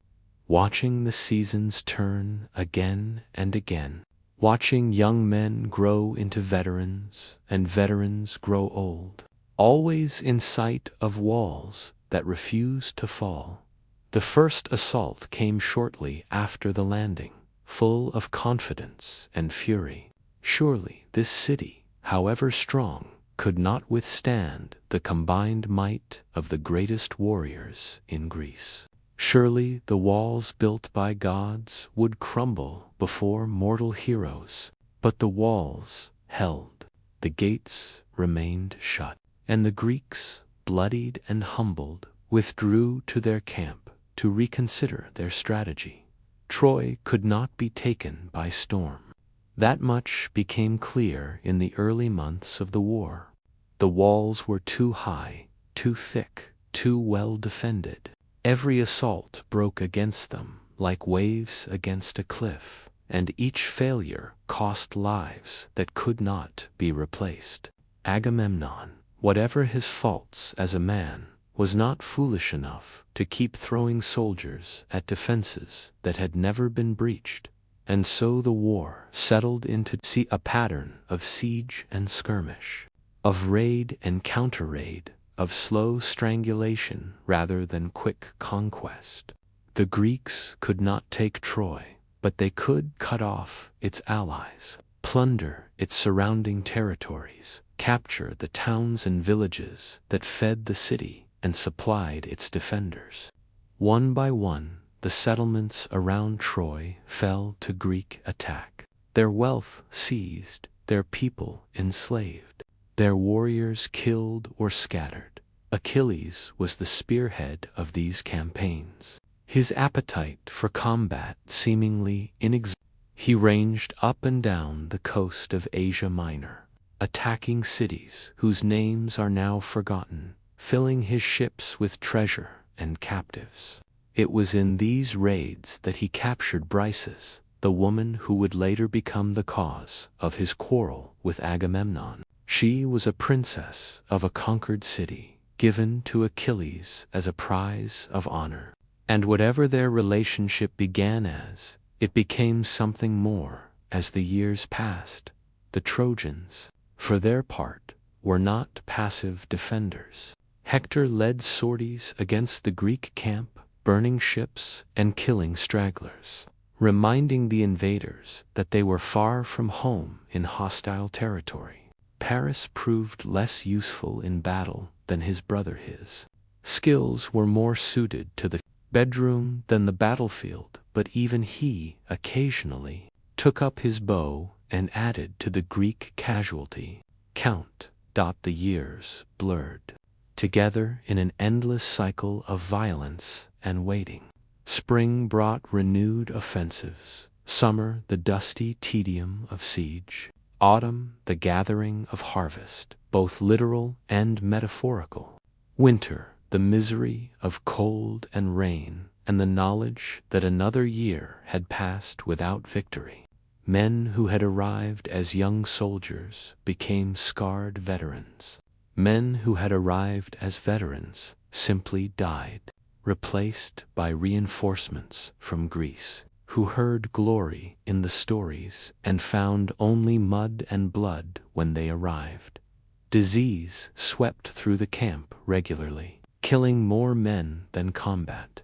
watching the seasons turn again and again, watching young men grow into veterans and veterans grow old, always in sight of walls that refused to fall. The first assault came shortly after the landing, full of confidence and fury. Surely this city, however strong, could not withstand the combined might of the greatest warriors in Greece. Surely the walls built by gods would crumble before mortal heroes, but the walls held, the gates remained shut, and the Greeks, bloodied and humbled, withdrew to their camp to reconsider their strategy. Troy could not be taken by storm. That much became clear in the early months of the war. The walls were too high, too thick, too well defended. Every assault broke against them, like waves against a cliff, and each failure cost lives that could not be replaced. Agamemnon, whatever his faults as a man, was not foolish enough to keep throwing soldiers at defenses that had never been breached, and so the war settled into a pattern of siege and skirmish, of raid and counter-raid, of slow strangulation rather than quick conquest. The Greeks could not take Troy, but they could cut off its allies, plunder its surrounding territories, capture the towns and villages that fed the city and supplied its defenders. One by one, the settlements around Troy fell to Greek attack, their wealth seized, their people enslaved, their warriors killed or scattered. Achilles was the spearhead of these campaigns. His appetite for combat seemingly inexhaustible. He ranged up and down the coast of Asia Minor, attacking cities whose names are now forgotten, filling his ships with treasure and captives. It was in these raids that he captured Briseis, the woman who would later become the cause of his quarrel with Agamemnon. She was a princess of a conquered city, given to Achilles as a prize of honor. And whatever their relationship began as, it became something more as the years passed. The Trojans, for their part, were not passive defenders. Hector led sorties against the Greek camp, burning ships and killing stragglers, reminding the invaders that they were far from home in hostile territory. Paris proved less useful in battle than his brother. His skills were more suited to the bedroom than the battlefield, but even he occasionally took up his bow and added to the Greek casualty count. The years blurred together in an endless cycle of violence and waiting. Spring brought renewed offensives, summer the dusty tedium of siege, autumn the gathering of harvest, both literal and metaphorical, winter the misery of cold and rain, and the knowledge that another year had passed without victory. Men who had arrived as young soldiers became scarred veterans. Men who had arrived as veterans simply died, replaced by reinforcements from Greece, who heard glory in the stories and found only mud and blood when they arrived. Disease swept through the camp regularly, killing more men than combat.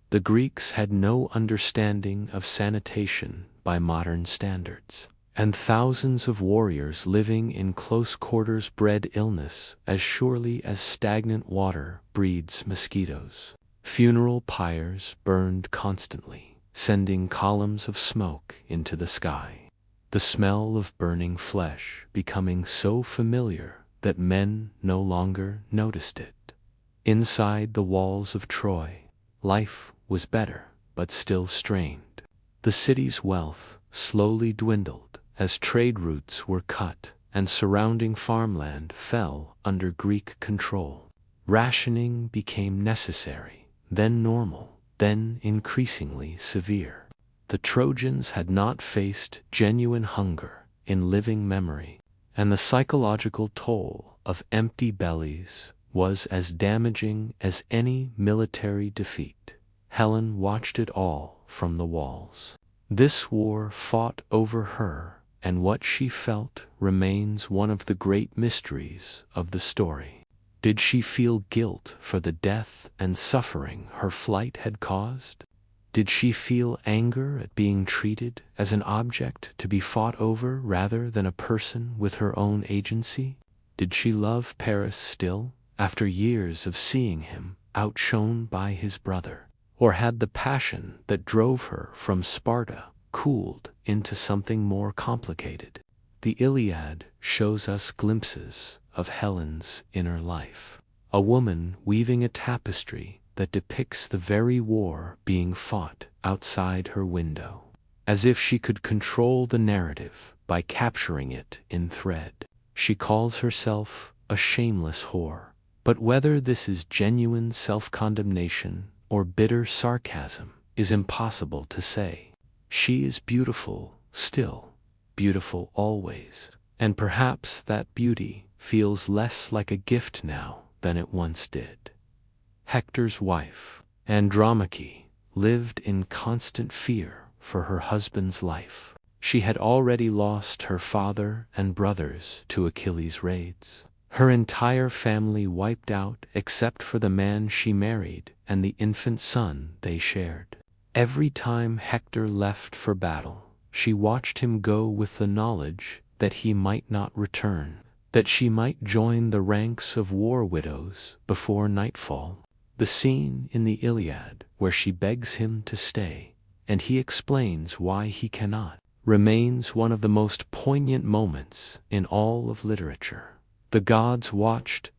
The Greeks had no understanding of sanitation by modern standards, and thousands of warriors living in close quarters bred illness as surely as stagnant water breeds mosquitoes. Funeral pyres burned constantly, sending columns of smoke into the sky, the smell of burning flesh becoming so familiar that men no longer noticed it. Inside the walls of Troy, life was better, but still strained. The city's wealth slowly dwindled as trade routes were cut and surrounding farmland fell under Greek control. Rationing became necessary, then normal, then increasingly severe. The Trojans had not faced genuine hunger in living memory, and the psychological toll of empty bellies was as damaging as any military defeat. Helen watched it all from the walls. This war fought over her, and what she felt remains one of the great mysteries of the story. Did she feel guilt for the death and suffering her flight had caused? Did she feel anger at being treated as an object to be fought over rather than a person with her own agency? Did she love Paris still, after years of seeing him outshone by his brother? Or had the passion that drove her from Sparta cooled into something more complicated? The Iliad shows us glimpses of Helen's inner life, a woman weaving a tapestry that depicts the very war being fought outside her window, as if she could control the narrative by capturing it in thread. She calls herself a shameless whore, but whether this is genuine self-condemnation or bitter sarcasm is impossible to say. She is beautiful still, beautiful always, and perhaps that beauty feels less like a gift now than it once did. Hector's wife, Andromache, lived in constant fear for her husband's life. She had already lost her father and brothers to Achilles' raids. Her entire family wiped out except for the man she married and the infant son they shared. Every time Hector left for battle, she watched him go with the knowledge that he might not return, that she might join the ranks of war widows before nightfall. The scene in the Iliad where she begs him to stay, and he explains why he cannot, remains one of the most poignant moments in all of literature. The gods watched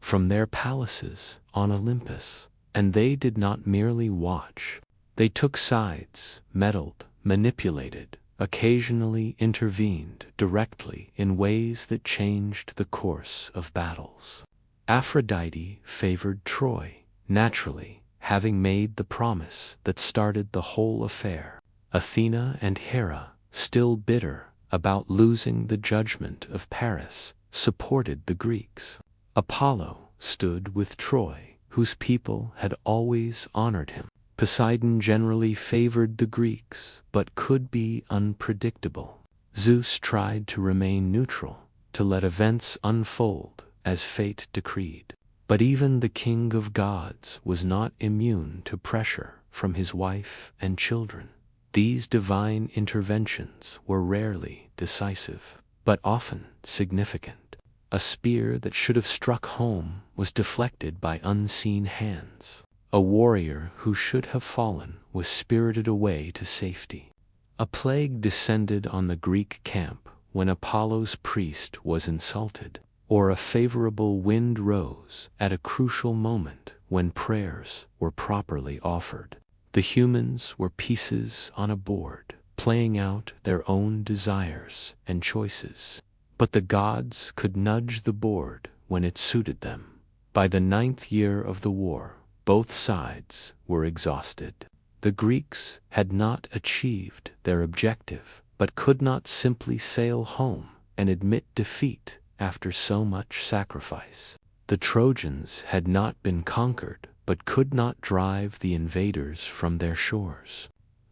from their palaces on Olympus, and they did not merely watch. They took sides, meddled, manipulated, occasionally intervened directly in ways that changed the course of battles. Aphrodite favored Troy, naturally, having made the promise that started the whole affair. Athena and Hera, still bitter about losing the judgment of Paris, supported the Greeks. Apollo stood with Troy, whose people had always honored him. Poseidon generally favored the Greeks, but could be unpredictable. Zeus tried to remain neutral, to let events unfold as fate decreed. But even the king of gods was not immune to pressure from his wife and children. These divine interventions were rarely decisive, but often significant. A spear that should have struck home was deflected by unseen hands. A warrior who should have fallen was spirited away to safety. A plague descended on the Greek camp when Apollo's priest was insulted, or a favorable wind rose at a crucial moment when prayers were properly offered. The humans were pieces on a board, playing out their own desires and choices. But the gods could nudge the board when it suited them. By the 9th year of the war, both sides were exhausted. The Greeks had not achieved their objective, but could not simply sail home and admit defeat after so much sacrifice. The Trojans had not been conquered, but could not drive the invaders from their shores.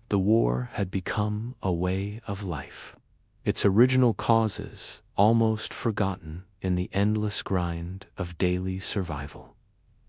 The war had become a way of life, its original causes almost forgotten in the endless grind of daily survival.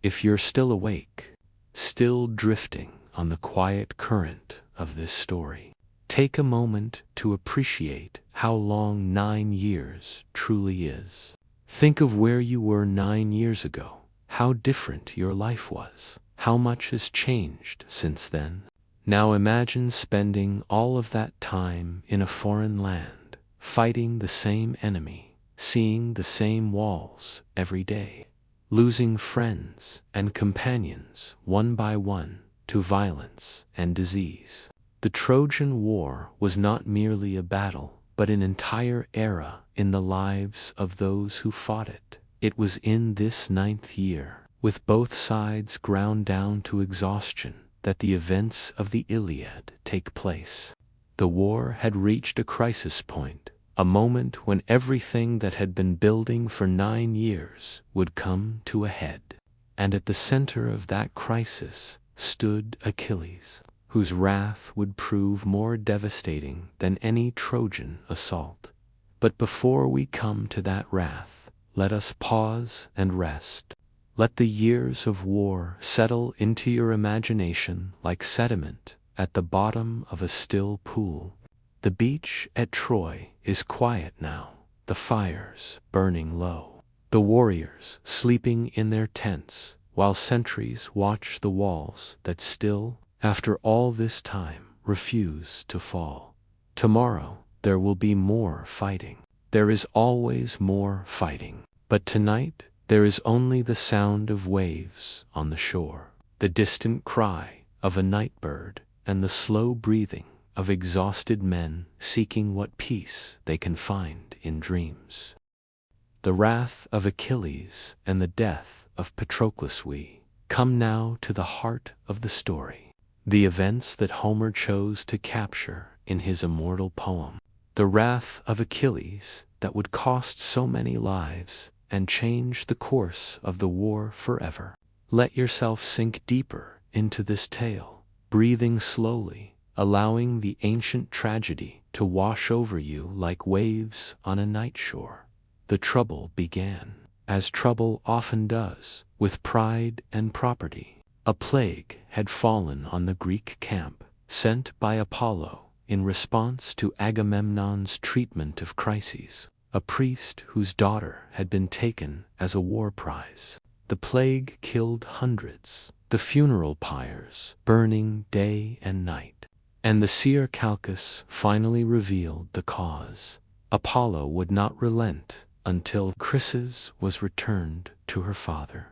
If you're still awake, still drifting on the quiet current of this story, take a moment to appreciate how long 9 years truly is. Think of where you were 9 years ago, how different your life was, how much has changed since then. Now imagine spending all of that time in a foreign land, fighting the same enemy, seeing the same walls every day, losing friends and companions one by one to violence and disease. The Trojan War was not merely a battle, but an entire era in the lives of those who fought it. It was in this 9th year, with both sides ground down to exhaustion, that the events of the Iliad take place. The war had reached a crisis point, a moment when everything that had been building for 9 years would come to a head. And at the center of that crisis stood Achilles, whose wrath would prove more devastating than any Trojan assault. But before we come to that wrath, let us pause and rest. Let the years of war settle into your imagination like sediment at the bottom of a still pool. The beach at Troy is quiet now, the fires burning low. the warriors sleeping in their tents, while sentries watch the walls that still, after all this time, refuse to fall. Tomorrow there will be more fighting. There is always more fighting. But tonight there is only the sound of waves on the shore, the distant cry of a night bird, and the slow breathing of exhausted men seeking what peace they can find in dreams. The wrath of Achilles and the death of Patroclus. We come now to the heart of the story, the events that Homer chose to capture in his immortal poem. The wrath of Achilles that would cost so many lives and change the course of the war forever. Let yourself sink deeper into this tale, breathing slowly, allowing the ancient tragedy to wash over you like waves on a night shore. The trouble began, as trouble often does, with pride and property. A plague had fallen on the Greek camp, sent by Apollo in response to Agamemnon's treatment of crises, a priest whose daughter had been taken as a war prize. The plague killed hundreds, the funeral pyres burning day and night, and the seer Calchas finally revealed the cause. Apollo would not relent until Chryses was returned to her father.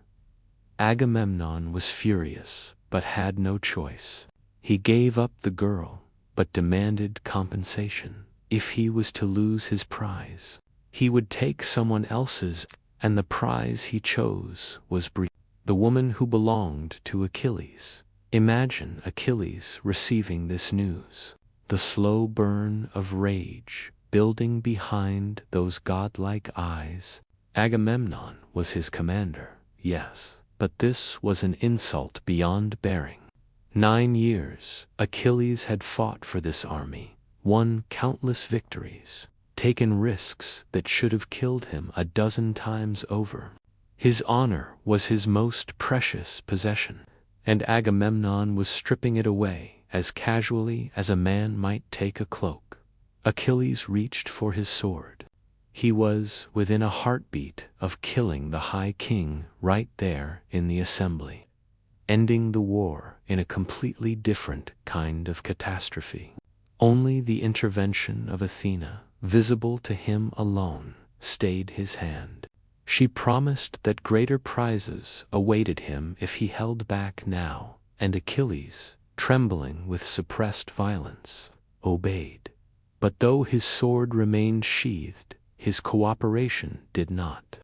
Agamemnon was furious, but had no choice. He gave up the girl, but demanded compensation. If he was to lose his prize, he would take someone else's, and the prize he chose was Priam, the woman who belonged to Achilles. Imagine Achilles receiving this news. The slow burn of rage building behind those godlike eyes. Agamemnon was his commander, yes, but this was an insult beyond bearing. 9 years Achilles had fought for this army, won countless victories, taken risks that should have killed him a dozen times over. His honor was his most precious possession, and Agamemnon was stripping it away as casually as a man might take a cloak. Achilles reached for his sword. He was within a heartbeat of killing the High King right there in the assembly, ending the war in a completely different kind of catastrophe. Only the intervention of Athena, visible to him alone, stayed his hand. She promised that greater prizes awaited him if he held back now, and Achilles, trembling with suppressed violence, obeyed. But though his sword remained sheathed, his cooperation did not.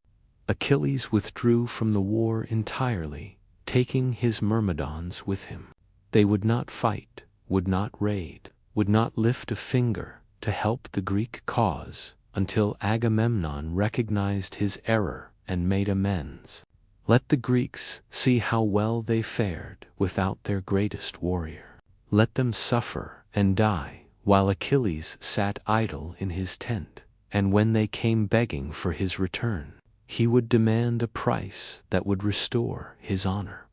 Achilles withdrew from the war entirely, taking his myrmidons with him. They would not fight, would not raid, would not lift a finger to help the Greek cause until Agamemnon recognized his error and made amends. Let the Greeks see how well they fared without their greatest warrior. Let them suffer and die while Achilles sat idle in his tent, and when they came begging for his return, he would demand a price that would restore his honor.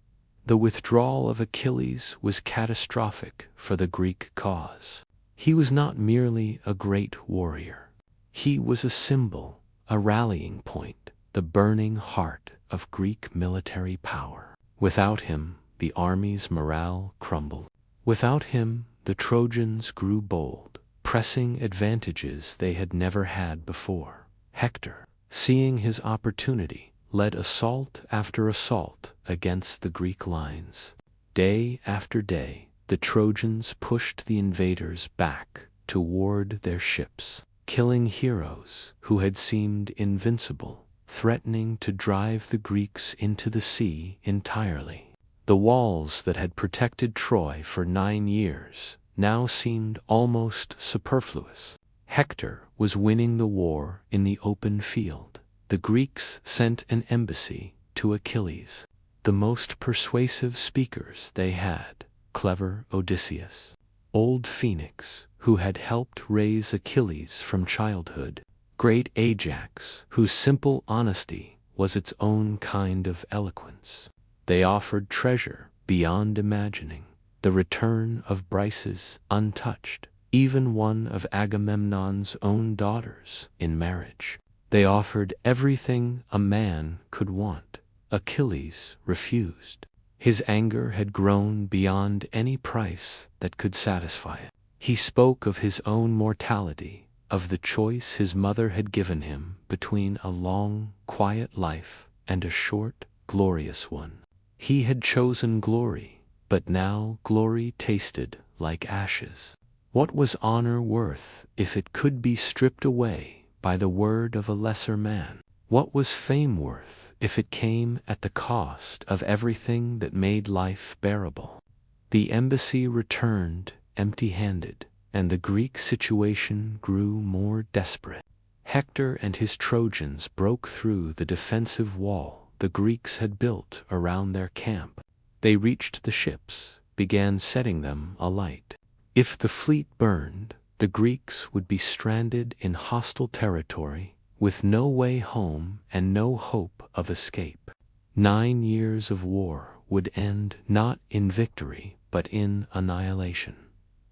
The withdrawal of Achilles was catastrophic for the Greek cause. He was not merely a great warrior. He was a symbol, a rallying point, the burning heart of Greek military power. Without him, the army's morale crumbled. Without him, the Trojans grew bold, pressing advantages they had never had before. Hector, seeing his opportunity, led assault after assault against the Greek lines. Day after day, the Trojans pushed the invaders back toward their ships, killing heroes who had seemed invincible, threatening to drive the Greeks into the sea entirely. The walls that had protected Troy for 9 years now seemed almost superfluous. Hector was winning the war in the open field. The Greeks sent an embassy to Achilles. The most persuasive speakers they had, clever Odysseus, old Phoenix, who had helped raise Achilles from childhood, great Ajax, whose simple honesty was its own kind of eloquence. They offered treasure beyond imagining, the return of Briseis untouched, even one of Agamemnon's own daughters in marriage. They offered everything a man could want. Achilles refused. His anger had grown beyond any price that could satisfy it. He spoke of his own mortality, of the choice his mother had given him between a long, quiet life and a short, glorious one. He had chosen glory, but now glory tasted like ashes. What was honor worth if it could be stripped away by the word of a lesser man? What was fame worth if it came at the cost of everything that made life bearable? The embassy returned empty-handed, and the Greek situation grew more desperate. Hector and his Trojans broke through the defensive wall the Greeks had built around their camp. They reached the ships, began setting them alight. If the fleet burned, the Greeks would be stranded in hostile territory, with no way home and no hope of escape. 9 years of war would end not in victory, but in annihilation.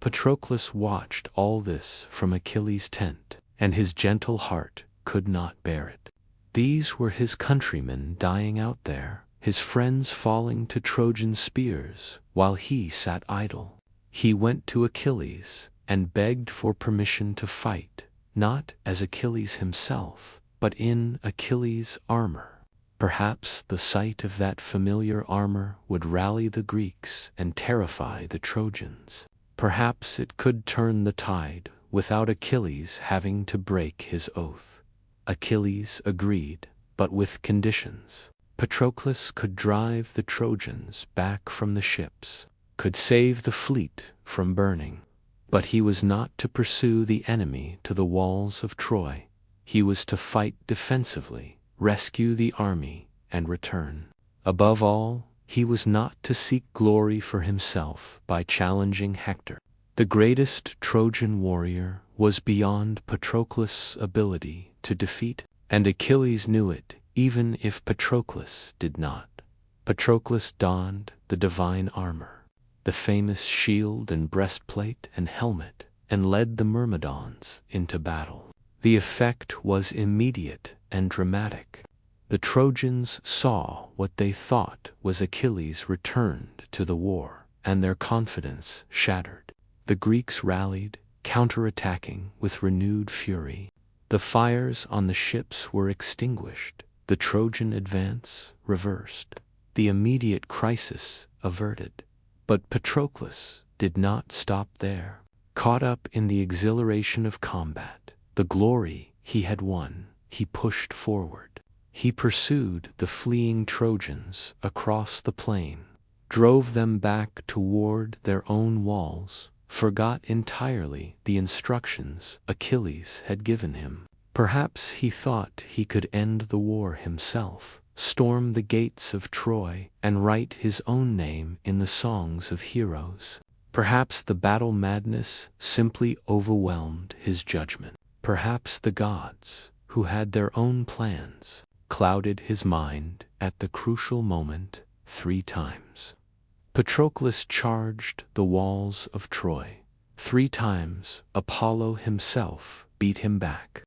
Patroclus watched all this from Achilles' tent, and his gentle heart could not bear it. These were his countrymen dying out there, his friends falling to Trojan spears, while he sat idle. He went to Achilles and begged for permission to fight, not as Achilles himself, but in Achilles' armor. Perhaps the sight of that familiar armor would rally the Greeks and terrify the Trojans. Perhaps it could turn the tide without Achilles having to break his oath. Achilles agreed, but with conditions. Patroclus could drive the Trojans back from the ships, could save the fleet from burning. But he was not to pursue the enemy to the walls of Troy. He was to fight defensively, rescue the army, and return. Above all, he was not to seek glory for himself by challenging Hector. The greatest Trojan warrior was beyond Patroclus' ability to defeat, and Achilles knew it, even if Patroclus did not. Patroclus donned the divine armor, the famous shield and breastplate and helmet, and led the Myrmidons into battle. The effect was immediate and dramatic. The Trojans saw what they thought was Achilles returned to the war, and their confidence shattered. The Greeks rallied, counterattacking with renewed fury. The fires on the ships were extinguished, the Trojan advance reversed, the immediate crisis averted. But Patroclus did not stop there. Caught up in the exhilaration of combat, the glory he had won, he pushed forward. He pursued the fleeing Trojans across the plain, drove them back toward their own walls, forgot entirely the instructions Achilles had given him. Perhaps he thought he could end the war himself, storm the gates of Troy, and write his own name in the songs of heroes. Perhaps the battle madness simply overwhelmed his judgment. Perhaps the gods, who had their own plans, clouded his mind at the crucial moment 3 times. Patroclus charged the walls of Troy. 3 times Apollo himself beat him back,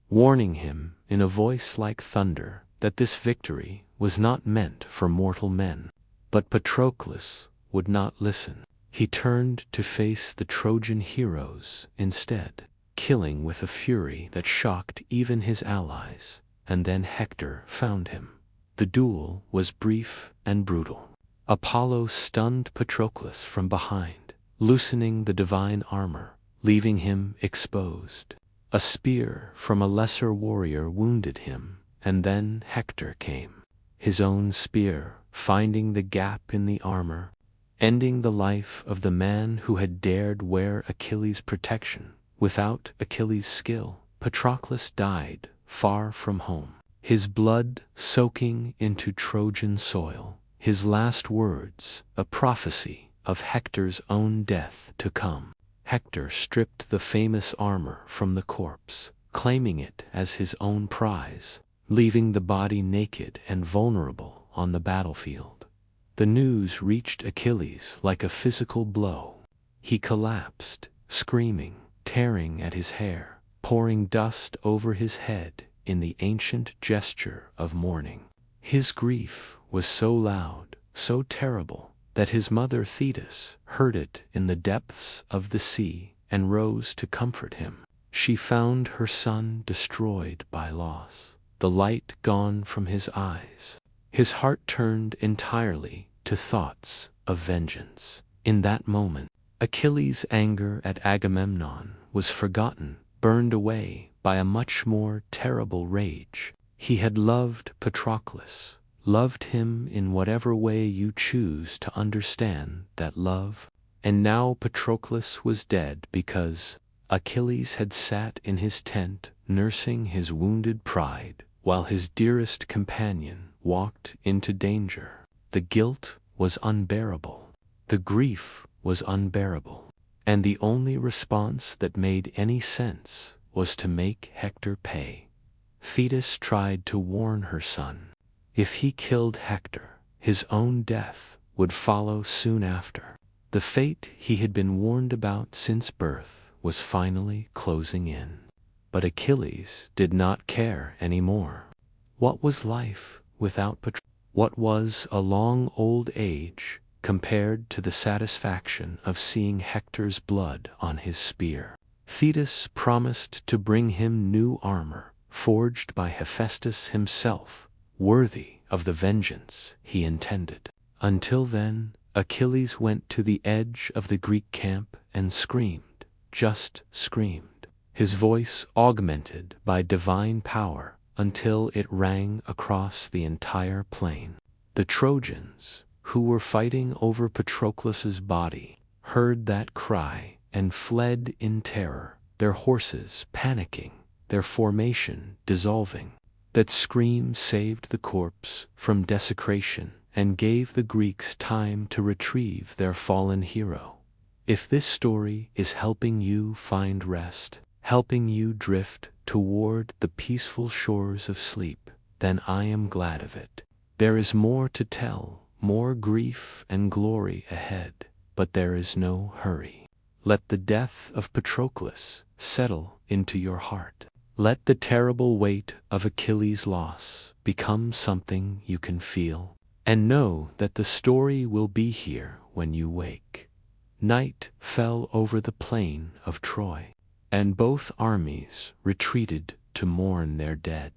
warning him in a voice like thunder that this victory was not meant for mortal men. But Patroclus would not listen. He turned to face the Trojan heroes instead, killing with a fury that shocked even his allies. And then Hector found him. The duel was brief and brutal. Apollo stunned Patroclus from behind, loosening the divine armor, leaving him exposed. A spear from a lesser warrior wounded him, and then Hector came. His own spear, finding the gap in the armor, ending the life of the man who had dared wear Achilles' protection. Without Achilles' skill, Patroclus died far from home, his blood soaking into Trojan soil, his last words a prophecy of Hector's own death to come. Hector stripped the famous armor from the corpse, claiming it as his own prize, leaving the body naked and vulnerable on the battlefield. The news reached Achilles like a physical blow. He collapsed, screaming, tearing at his hair, pouring dust over his head in the ancient gesture of mourning. His grief was so loud, so terrible, that his mother Thetis heard it in the depths of the sea and rose to comfort him. She found her son destroyed by loss, the light gone from his eyes. His heart turned entirely to thoughts of vengeance. In that moment, Achilles' anger at Agamemnon was forgotten, burned away by a much more terrible rage. He had loved Patroclus, loved him in whatever way you choose to understand that love, and now Patroclus was dead because Achilles had sat in his tent nursing his wounded pride while his dearest companion walked into danger. The guilt was unbearable. The grief was unbearable. And the only response that made any sense was to make Hector pay. Thetis tried to warn her son. If he killed Hector, his own death would follow soon after. The fate he had been warned about since birth was finally closing in. But Achilles did not care anymore. What was life without Patroclus? What was a long old age compared to the satisfaction of seeing Hector's blood on his spear? Thetis promised to bring him new armor, forged by Hephaestus himself, worthy of the vengeance he intended. Until then, Achilles went to the edge of the Greek camp and screamed, just screamed, his voice augmented by divine power until it rang across the entire plain. The Trojans, who were fighting over Patroclus's body, heard that cry and fled in terror, their horses panicking, their formation dissolving. That scream saved the corpse from desecration and gave the Greeks time to retrieve their fallen hero. If this story is helping you find rest, helping you drift toward the peaceful shores of sleep, then I am glad of it. There is more to tell, more grief and glory ahead, but there is no hurry. Let the death of Patroclus settle into your heart. Let the terrible weight of Achilles' loss become something you can feel, and know that the story will be here when you wake. Night fell over the plain of Troy, and both armies retreated to mourn their dead.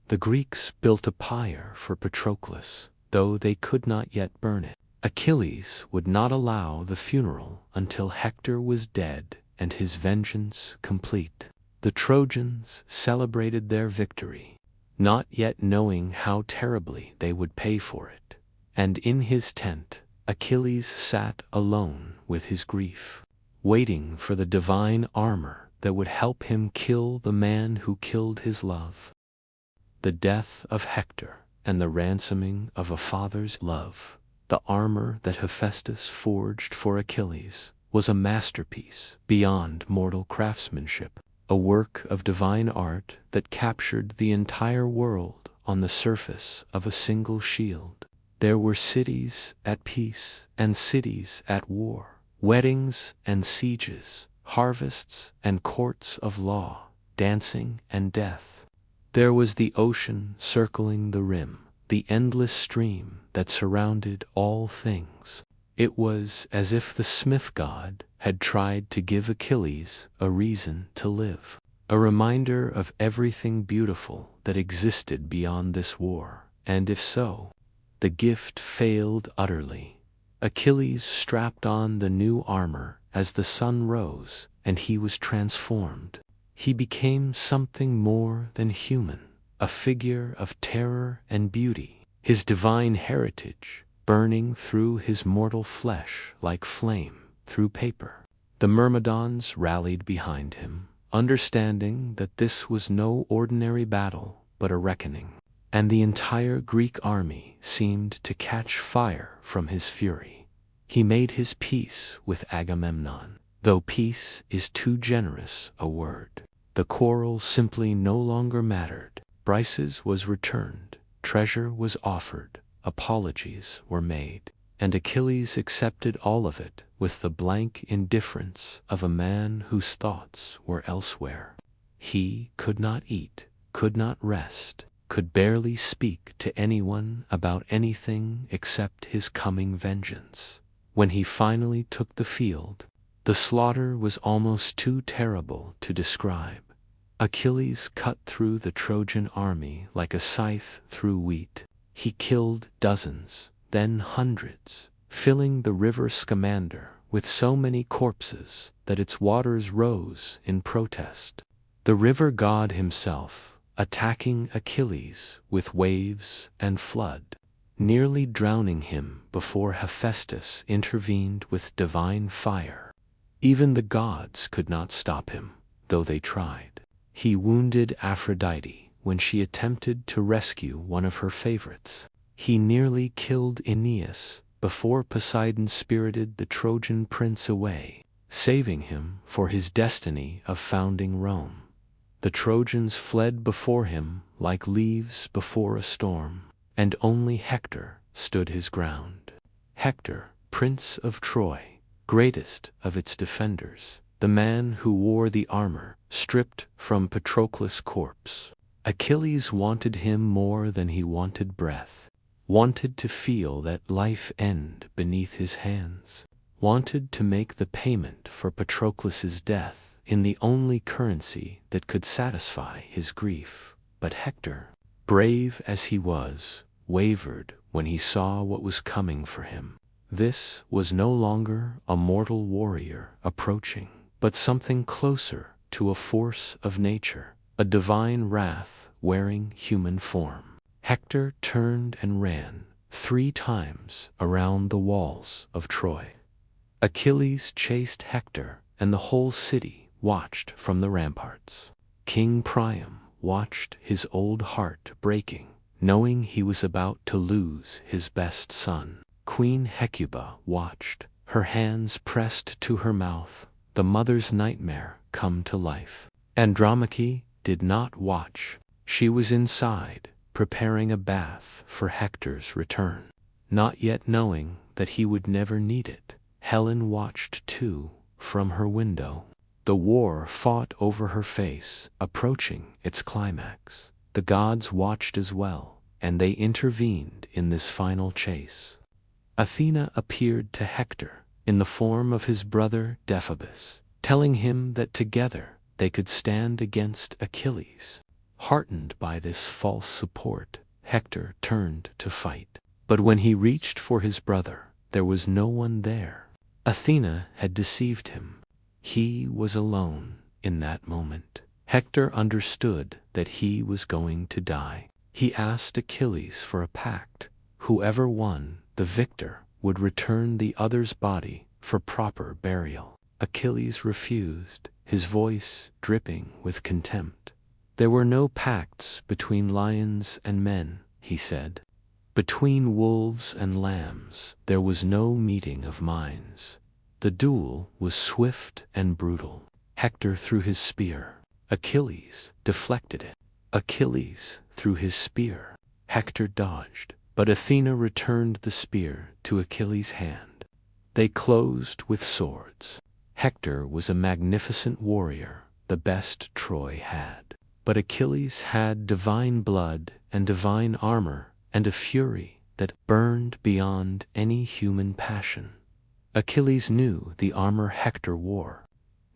The Greeks built a pyre for Patroclus, though they could not yet burn it. Achilles would not allow the funeral until Hector was dead and his vengeance complete. The Trojans celebrated their victory, not yet knowing how terribly they would pay for it. And in his tent, Achilles sat alone with his grief, waiting for the divine armor that would help him kill the man who killed his love. The death of Hector and the ransoming of a father's love, the armor that Hephaestus forged for Achilles, was a masterpiece beyond mortal craftsmanship, a work of divine art that captured the entire world on the surface of a single shield. There were cities at peace and cities at war, weddings and sieges, harvests and courts of law, dancing and death. There was the ocean circling the rim, the endless stream that surrounded all things. It was as if the smith god had tried to give Achilles a reason to live, a reminder of everything beautiful that existed beyond this war, and if so, the gift failed utterly. Achilles strapped on the new armor as the sun rose, and he was transformed. He became something more than human, a figure of terror and beauty, his divine heritage burning through his mortal flesh like flame through paper. The Myrmidons rallied behind him, understanding that this was no ordinary battle but a reckoning, and the entire Greek army seemed to catch fire from his fury. He made his peace with Agamemnon, though peace is too generous a word. The quarrel simply no longer mattered. Briseis was returned, treasure was offered, apologies were made, and Achilles accepted all of it with the blank indifference of a man whose thoughts were elsewhere. He could not eat, could not rest, could barely speak to anyone about anything except his coming vengeance. When he finally took the field, the slaughter was almost too terrible to describe. Achilles cut through the Trojan army like a scythe through wheat. He killed dozens, then hundreds, filling the river Scamander with so many corpses that its waters rose in protest. The river god himself, attacking Achilles with waves and flood, nearly drowning him before Hephaestus intervened with divine fire. Even the gods could not stop him, though they tried. He wounded Aphrodite when she attempted to rescue one of her favorites. He nearly killed Aeneas before Poseidon spirited the Trojan prince away, saving him for his destiny of founding Rome. The Trojans fled before him like leaves before a storm, and only Hector stood his ground. Hector, prince of Troy, greatest of its defenders, the man who wore the armor stripped from Patroclus' corpse. Achilles wanted him more than he wanted breath, wanted to feel that life end beneath his hands, wanted to make the payment for Patroclus' death in the only currency that could satisfy his grief. But Hector, brave as he was, wavered when he saw what was coming for him. This was no longer a mortal warrior approaching, but something closer to a force of nature, a divine wrath wearing human form. Hector turned and ran 3 times around the walls of Troy. Achilles chased Hector, and the whole city watched from the ramparts. King Priam watched, his old heart breaking, knowing he was about to lose his best son. Queen Hecuba watched, her hands pressed to her mouth, the mother's nightmare come to life. Andromache did not watch. She was inside, preparing a bath for Hector's return, not yet knowing that he would never need it. Helen watched too, from her window. The war fought over her face, approaching its climax. The gods watched as well, and they intervened in this final chase. Athena appeared to Hector in the form of his brother Deiphobus, telling him that together they could stand against Achilles. Heartened by this false support, Hector turned to fight. But when he reached for his brother, there was no one there. Athena had deceived him. He was alone in that moment. Hector understood that he was going to die. He asked Achilles for a pact. Whoever won, the victor, would return the other's body for proper burial. Achilles refused, his voice dripping with contempt. There were no pacts between lions and men, he said. Between wolves and lambs, there was no meeting of minds. The duel was swift and brutal. Hector threw his spear. Achilles deflected it. Achilles threw his spear. Hector dodged, but Athena returned the spear to Achilles' hand. They closed with swords. Hector was a magnificent warrior, the best Troy had. But Achilles had divine blood and divine armor and a fury that burned beyond any human passion. Achilles knew the armor Hector wore,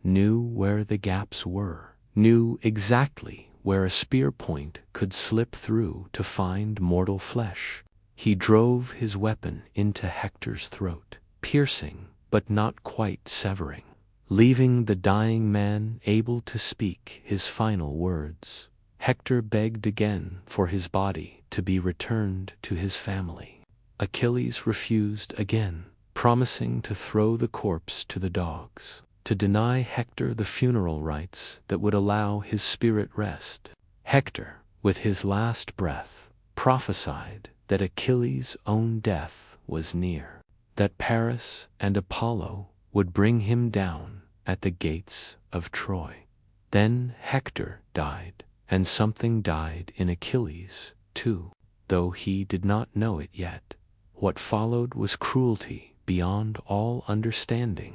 knew where the gaps were, knew exactly where a spear point could slip through to find mortal flesh. He drove his weapon into Hector's throat, piercing but not quite severing, leaving the dying man able to speak his final words. Hector begged again for his body to be returned to his family. Achilles refused again, promising to throw the corpse to the dogs, to deny Hector the funeral rites that would allow his spirit rest. Hector, with his last breath, prophesied that Achilles' own death was near, that Paris and Apollo would bring him down at the gates of Troy. Then Hector died, and something died in Achilles, too, though he did not know it yet. What followed was cruelty beyond all understanding,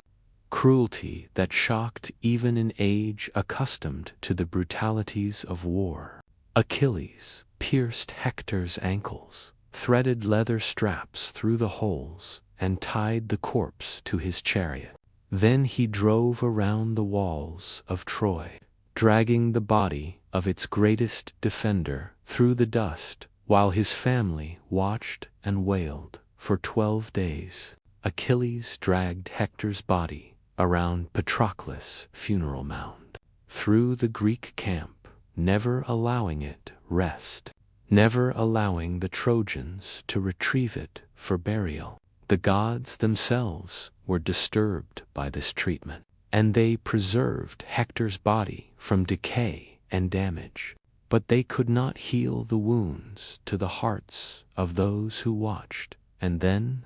cruelty that shocked even an age accustomed to the brutalities of war. Achilles pierced Hector's ankles, threaded leather straps through the holes, and tied the corpse to his chariot. Then he drove around the walls of Troy, dragging the body of its greatest defender through the dust, while his family watched and wailed for 12 days. Achilles dragged Hector's body around Patroclus' funeral mound, through the Greek camp, never allowing it rest, never allowing the Trojans to retrieve it for burial. The gods themselves were disturbed by this treatment, and they preserved Hector's body from decay and damage. But they could not heal the wounds to the hearts of those who watched. And then,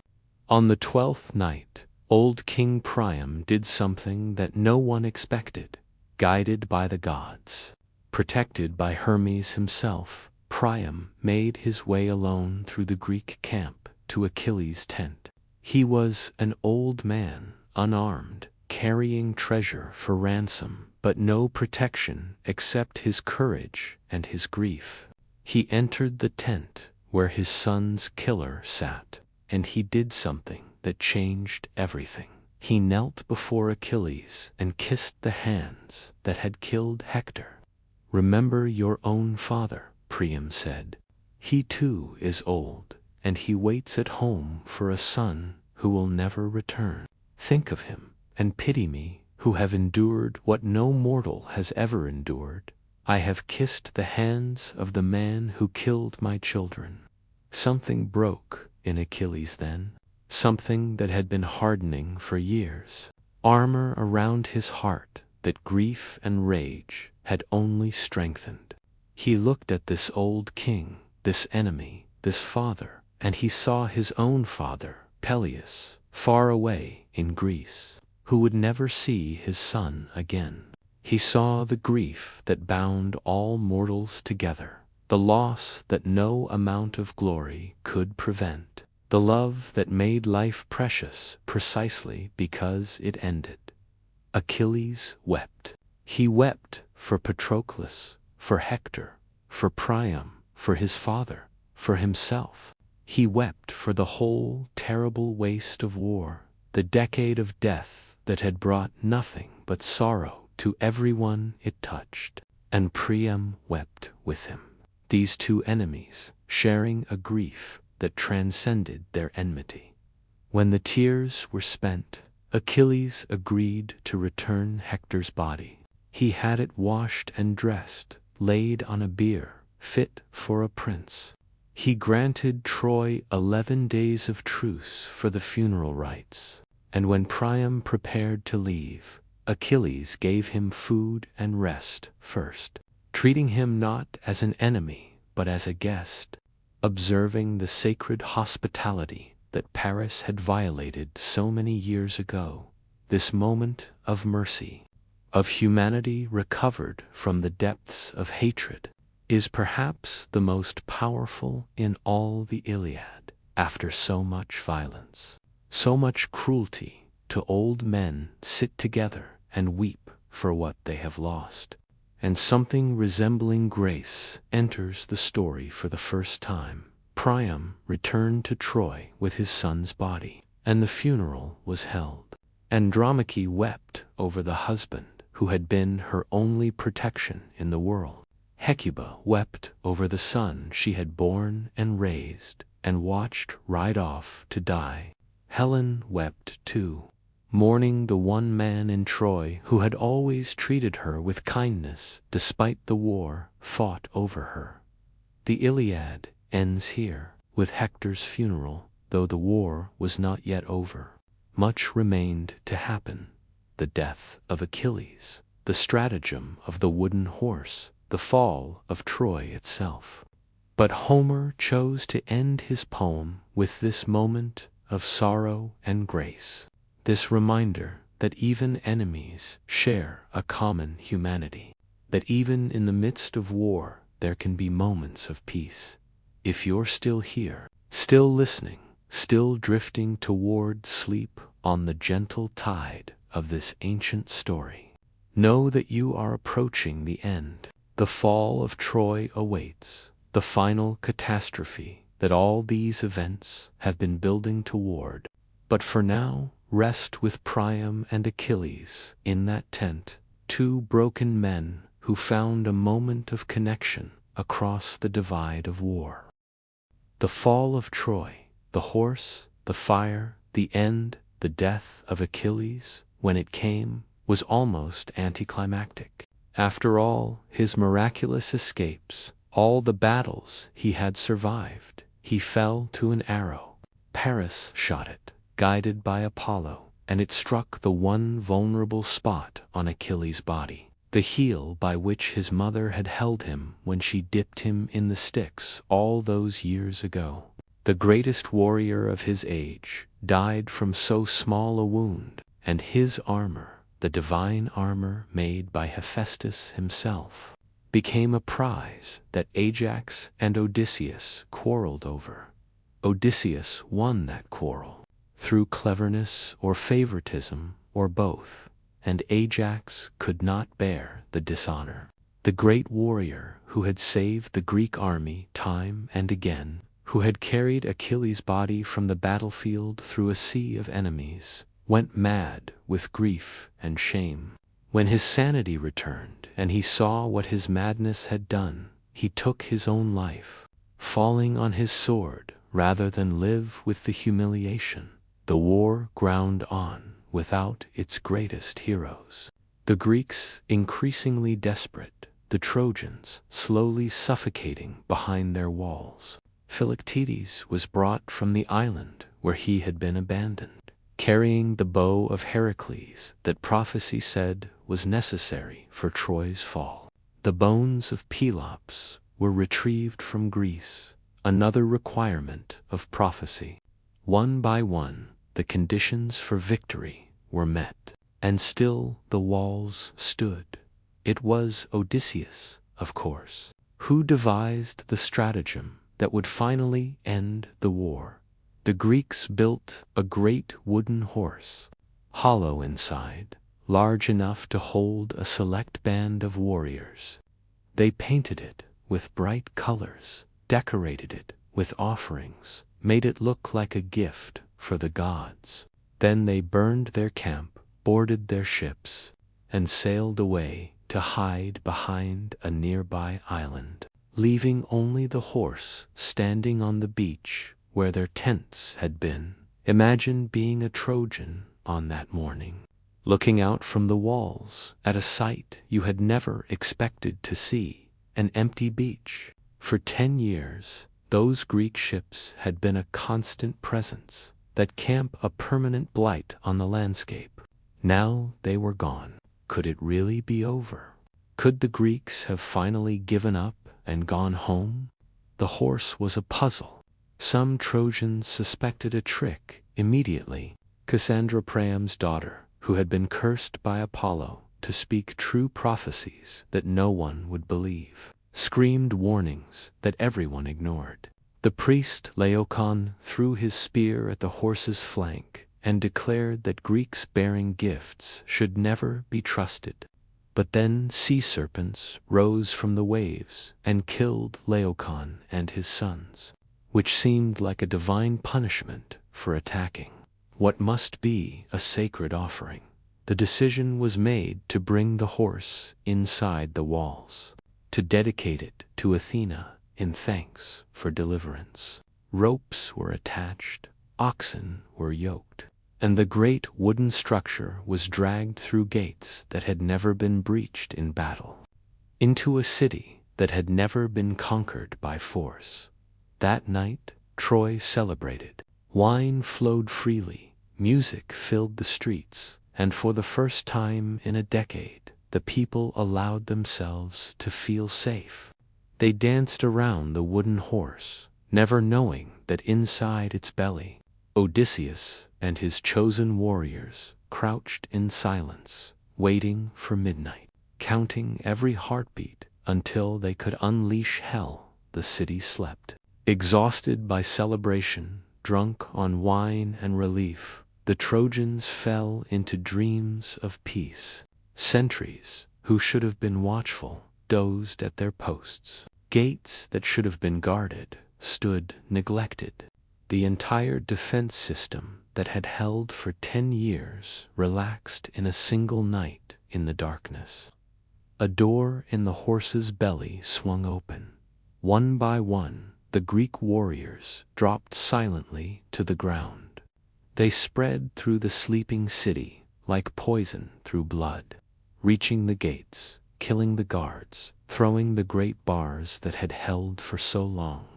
on the 12th night, old King Priam did something that no one expected. Guided by the gods, protected by Hermes himself, Priam made his way alone through the Greek camp to Achilles' tent. He was an old man, unarmed, carrying treasure for ransom, but no protection except his courage and his grief. He entered the tent where his son's killer sat, and he did something that changed everything. He knelt before Achilles and kissed the hands that had killed Hector. "Remember your own father," Priam said. "He too is old, and he waits at home for a son who will never return. Think of him, and pity me, who have endured what no mortal has ever endured. I have kissed the hands of the man who killed my children." Something broke in Achilles then, something that had been hardening for years. Armor around his heart that grief and rage had only strengthened. He looked at this old king, this enemy, this father, and he saw his own father, Peleus, far away in Greece, who would never see his son again. He saw the grief that bound all mortals together, the loss that no amount of glory could prevent, the love that made life precious precisely because it ended. Achilles wept. He wept for Patroclus, for Hector, for Priam, for his father, for himself. He wept for the whole terrible waste of war, the decade of death that had brought nothing but sorrow to everyone it touched. And Priam wept with him. These two enemies sharing a grief that transcended their enmity. When the tears were spent, Achilles agreed to return Hector's body. He had it washed and dressed, laid on a bier, fit for a prince. He granted Troy 11 days of truce for the funeral rites, and when Priam prepared to leave, Achilles gave him food and rest first, treating him not as an enemy but as a guest, observing the sacred hospitality that Paris had violated so many years ago. This moment of mercy, of humanity recovered from the depths of hatred, is perhaps the most powerful in all the Iliad. After so much violence, so much cruelty, to old men sit together and weep for what they have lost, and something resembling grace enters the story for the first time. Priam returned to Troy with his son's body, and the funeral was held. Andromache wept over the husband who had been her only protection in the world. Hecuba wept over the son she had borne and raised and watched ride off to die. Helen wept too, mourning the one man in Troy who had always treated her with kindness despite the war fought over her. The Iliad ends here, with Hector's funeral, though the war was not yet over. Much remained to happen: the death of Achilles, the stratagem of the wooden horse, the fall of Troy itself. But Homer chose to end his poem with this moment of sorrow and grace, this reminder that even enemies share a common humanity, that even in the midst of war there can be moments of peace. If you're still here, still listening, still drifting toward sleep on the gentle tide of this ancient story, know that you are approaching the end. The The fall of Troy awaits, the final catastrophe that all these events have been building toward. But for now, rest with Priam and Achilles in that tent, two broken men who found a moment of connection across the divide of war. The fall of Troy, the horse, the fire, the end, the death of Achilles, when it came, was almost anticlimactic. After all his miraculous escapes, all the battles he had survived, he fell to an arrow. Paris shot it, guided by Apollo, and it struck the one vulnerable spot on Achilles' body, the heel by which his mother had held him when she dipped him in the Styx all those years ago. The greatest warrior of his age died from so small a wound, and his armor, the divine armor made by Hephaestus himself, became a prize that Ajax and Odysseus quarreled over. Odysseus won that quarrel, through cleverness or favoritism or both, and Ajax could not bear the dishonor. The great warrior who had saved the Greek army time and again, who had carried Achilles' body from the battlefield through a sea of enemies, went mad with grief and shame. When his sanity returned and he saw what his madness had done, he took his own life, falling on his sword rather than live with the humiliation. The war ground on without its greatest heroes. The Greeks increasingly desperate, the Trojans slowly suffocating behind their walls. Philoctetes was brought from the island where he had been abandoned, carrying the bow of Heracles that prophecy said was necessary for Troy's fall. The bones of Pelops were retrieved from Greece, another requirement of prophecy. One by one, the conditions for victory were met, and still the walls stood. It was Odysseus, of course, who devised the stratagem that would finally end the war. The Greeks built a great wooden horse, hollow inside, large enough to hold a select band of warriors. They painted it with bright colors, decorated it with offerings, made it look like a gift for the gods. Then they burned their camp, boarded their ships, and sailed away to hide behind a nearby island, leaving only the horse standing on the beach where their tents had been. Imagine being a Trojan on that morning, looking out from the walls at a sight you had never expected to see, an empty beach. For 10 years, those Greek ships had been a constant presence, that camp a permanent blight on the landscape. Now they were gone. Could it really be over? Could the Greeks have finally given up and gone home? The horse was a puzzle. Some Trojans suspected a trick immediately. Cassandra, Priam's daughter, who had been cursed by Apollo to speak true prophecies that no one would believe, screamed warnings that everyone ignored. The priest Laocoon threw his spear at the horse's flank and declared that Greeks bearing gifts should never be trusted. But then sea serpents rose from the waves and killed Laocoon and his sons, which seemed like a divine punishment for attacking what must be a sacred offering. The decision was made to bring the horse inside the walls, to dedicate it to Athena in thanks for deliverance. Ropes were attached, oxen were yoked, and the great wooden structure was dragged through gates that had never been breached in battle, into a city that had never been conquered by force. That night, Troy celebrated. Wine flowed freely, music filled the streets, and for the first time in a decade, the people allowed themselves to feel safe. They danced around the wooden horse, never knowing that inside its belly, Odysseus and his chosen warriors crouched in silence, waiting for midnight, counting every heartbeat until they could unleash hell. The city slept. Exhausted by celebration, drunk on wine and relief, the Trojans fell into dreams of peace. Sentries, who should have been watchful, dozed at their posts. Gates that should have been guarded stood neglected. The entire defense system that had held for 10 years relaxed in a single night in the darkness. A door in the horse's belly swung open. One by one, the Greek warriors dropped silently to the ground. They spread through the sleeping city like poison through blood, reaching the gates, killing the guards, throwing the great bars that had held for so long.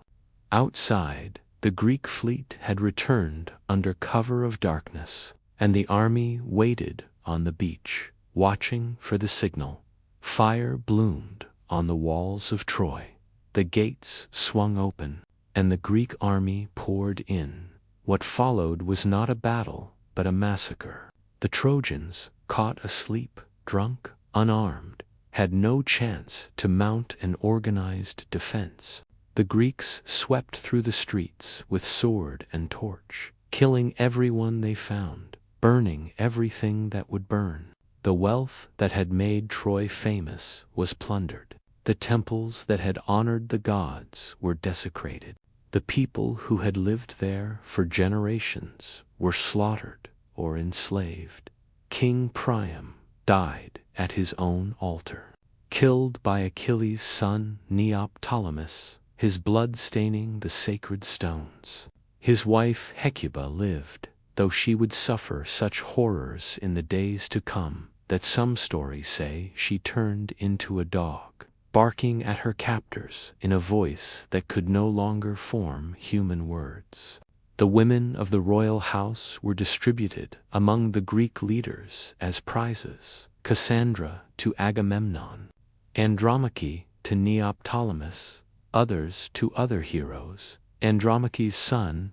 Outside, the Greek fleet had returned under cover of darkness, and the army waited on the beach, watching for the signal. Fire bloomed on the walls of Troy. The gates swung open, and the Greek army poured in. What followed was not a battle, but a massacre. The Trojans, caught asleep, drunk, unarmed, had no chance to mount an organized defense. The Greeks swept through the streets with sword and torch, killing everyone they found, burning everything that would burn. The wealth that had made Troy famous was plundered. The temples that had honored the gods were desecrated. The people who had lived there for generations were slaughtered or enslaved. King Priam died at his own altar, killed by Achilles' son Neoptolemus, his blood staining the sacred stones. His wife Hecuba lived, though she would suffer such horrors in the days to come that some stories say she turned into a dog, barking at her captors in a voice that could no longer form human words. The women of the royal house were distributed among the Greek leaders as prizes: Cassandra to Agamemnon, Andromache to Neoptolemus, others to other heroes. Andromache's son,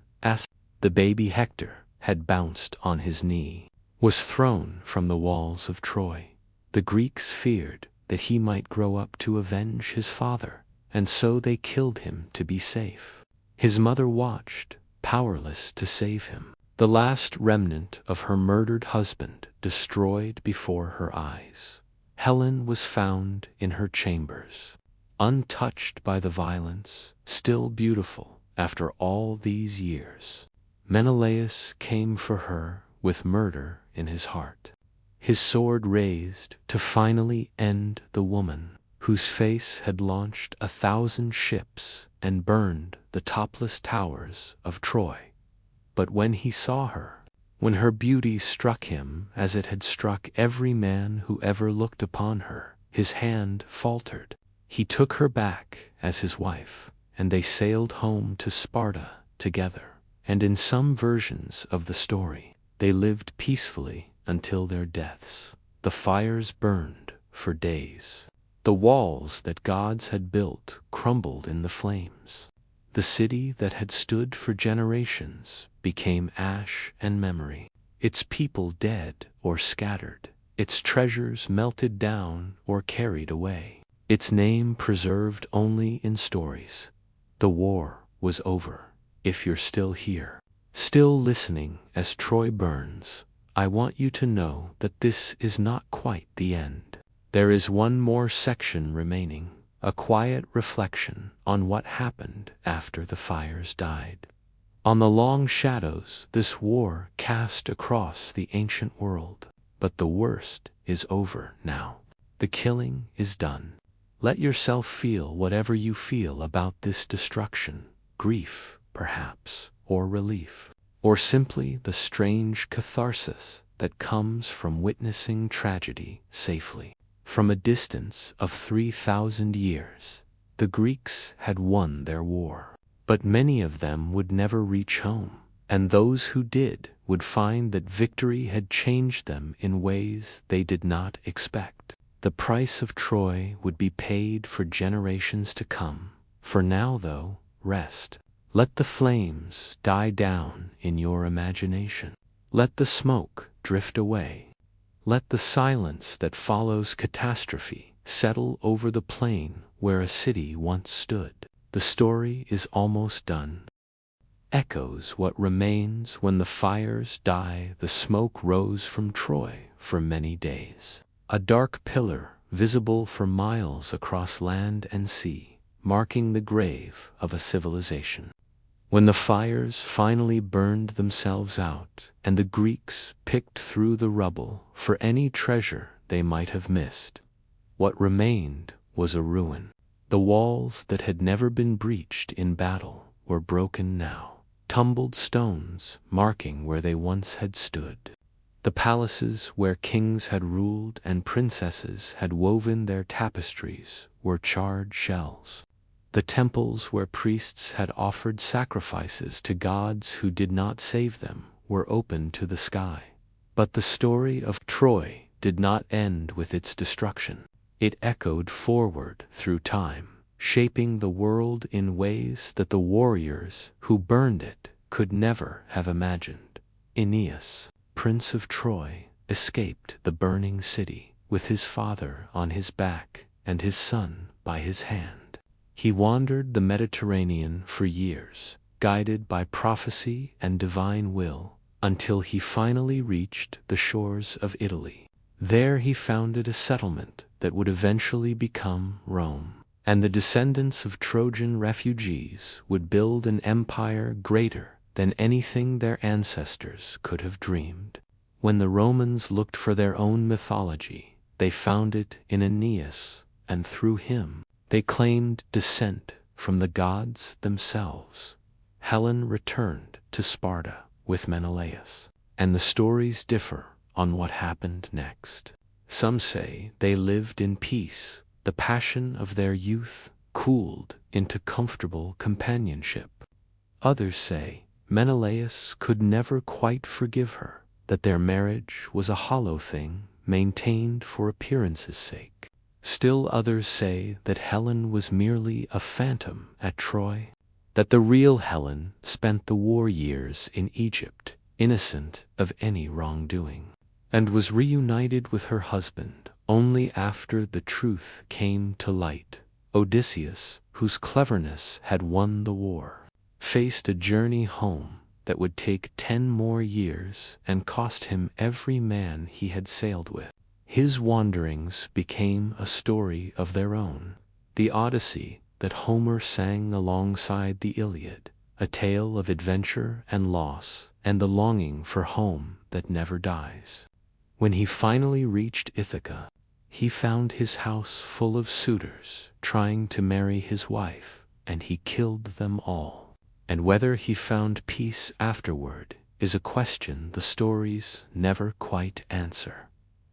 the baby Hector, had bounced on his knee, was thrown from the walls of Troy. The Greeks feared that he might grow up to avenge his father, and so they killed him to be safe. His mother watched, powerless to save him. The last remnant of her murdered husband destroyed before her eyes. Helen was found in her chambers, untouched by the violence, still beautiful after all these years. Menelaus came for her with murder in his heart, his sword raised to finally end the woman whose face had launched 1,000 ships and burned the topless towers of Troy. But when he saw her, when her beauty struck him as it had struck every man who ever looked upon her, his hand faltered. He took her back as his wife, and they sailed home to Sparta together. And in some versions of the story, they lived peacefully until their deaths. The fires burned for days. The walls that gods had built crumbled in the flames. The city that had stood for generations became ash and memory. Its people dead or scattered, its treasures melted down or carried away. Its name preserved only in stories. The war was over. If you're still here, still listening as Troy burns, I want you to know that this is not quite the end. There is one more section remaining, a quiet reflection on what happened after the fires died. On the long shadows this war cast across the ancient world. But the worst is over now. The killing is done. Let yourself feel whatever you feel about this destruction, grief, perhaps, or relief, or simply the strange catharsis that comes from witnessing tragedy safely. From a distance of 3,000 years, the Greeks had won their war, but many of them would never reach home, and those who did would find that victory had changed them in ways they did not expect. The price of Troy would be paid for generations to come. For now, though, rest. Let the flames die down in your imagination. Let the smoke drift away. Let the silence that follows catastrophe settle over the plain where a city once stood. The story is almost done. Echoes what remains when the fires die. The smoke rose from Troy for many days. A dark pillar visible for miles across land and sea, marking the grave of a civilization. When the fires finally burned themselves out, and the Greeks picked through the rubble for any treasure they might have missed, what remained was a ruin. The walls that had never been breached in battle were broken now, tumbled stones marking where they once had stood. The palaces where kings had ruled and princesses had woven their tapestries were charred shells. The temples where priests had offered sacrifices to gods who did not save them were open to the sky. But the story of Troy did not end with its destruction. It echoed forward through time, shaping the world in ways that the warriors who burned it could never have imagined. Aeneas, Prince of Troy, escaped the burning city with his father on his back and his son by his hand. He wandered the Mediterranean for years, guided by prophecy and divine will, until he finally reached the shores of Italy. There he founded a settlement that would eventually become Rome, and the descendants of Trojan refugees would build an empire greater than anything their ancestors could have dreamed. When the Romans looked for their own mythology, they found it in Aeneas, and through him, they claimed descent from the gods themselves. Helen returned to Sparta with Menelaus, and the stories differ on what happened next. Some say they lived in peace, the passion of their youth cooled into comfortable companionship. Others say Menelaus could never quite forgive her, that their marriage was a hollow thing maintained for appearance's sake. Still others say that Helen was merely a phantom at Troy, that the real Helen spent the war years in Egypt, innocent of any wrongdoing, and was reunited with her husband only after the truth came to light. Odysseus, whose cleverness had won the war, faced a journey home that would take 10 more years and cost him every man he had sailed with. His wanderings became a story of their own, the Odyssey that Homer sang alongside the Iliad, a tale of adventure and loss, and the longing for home that never dies. When he finally reached Ithaca, he found his house full of suitors trying to marry his wife, and he killed them all. And whether he found peace afterward is a question the stories never quite answer.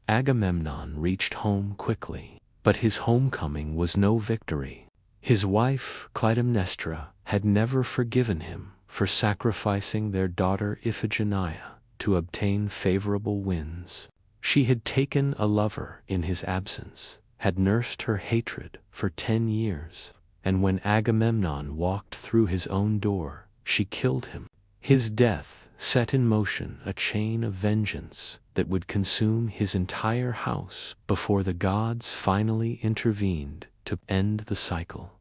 Agamemnon reached home quickly, but his homecoming was no victory. His wife, Clytemnestra, had never forgiven him for sacrificing their daughter Iphigenia to obtain favorable winds. She had taken a lover in his absence, had nursed her hatred for 10 years, and when Agamemnon walked through his own door, she killed him. His death set in motion a chain of vengeance that would consume his entire house before the gods finally intervened to end the cycle.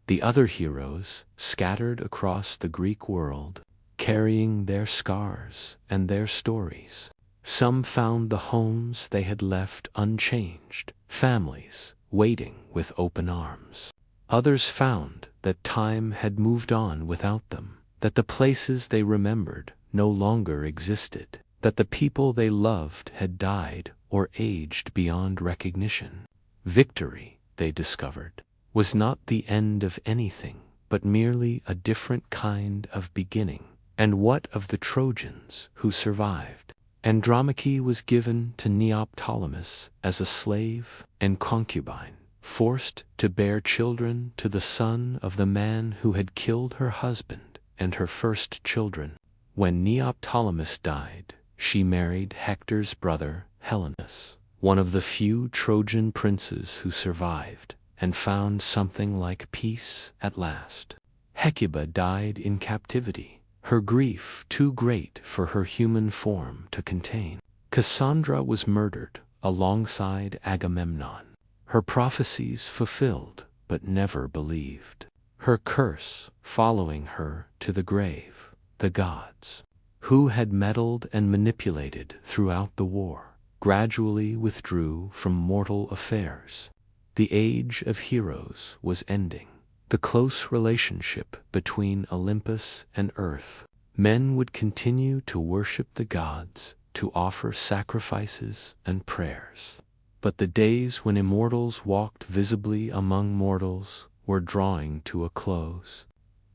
The other heroes scattered across the Greek world, carrying their scars and their stories. Some found the homes they had left unchanged, families waiting with open arms. Others found that time had moved on without them, that the places they remembered no longer existed, that the people they loved had died or aged beyond recognition. Victory, they discovered, was not the end of anything, but merely a different kind of beginning. And what of the Trojans who survived? Andromache was given to Neoptolemus as a slave and concubine, forced to bear children to the son of the man who had killed her husband and her first children. When Neoptolemus died, she married Hector's brother Helenus, one of the few Trojan princes who survived and found something like peace at last. Hecuba died in captivity, her grief too great for her human form to contain. Cassandra was murdered alongside Agamemnon, her prophecies fulfilled but never believed, her curse following her to the grave. The gods, who had meddled and manipulated throughout the war, gradually withdrew from mortal affairs. The age of heroes was ending. The close relationship between Olympus and Earth. Men would continue to worship the gods, to offer sacrifices and prayers. But the days when immortals walked visibly among mortals were drawing to a close.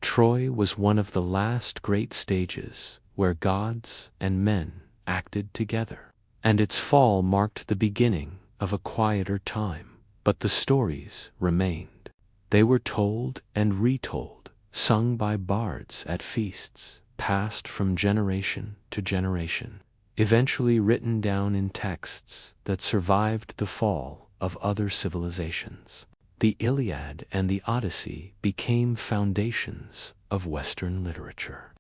Troy was one of the last great stages where gods and men acted together, and its fall marked the beginning of a quieter time. But the stories remained. They were told and retold, sung by bards at feasts, passed from generation to generation, eventually written down in texts that survived the fall of other civilizations. The Iliad and the Odyssey became foundations of Western literature.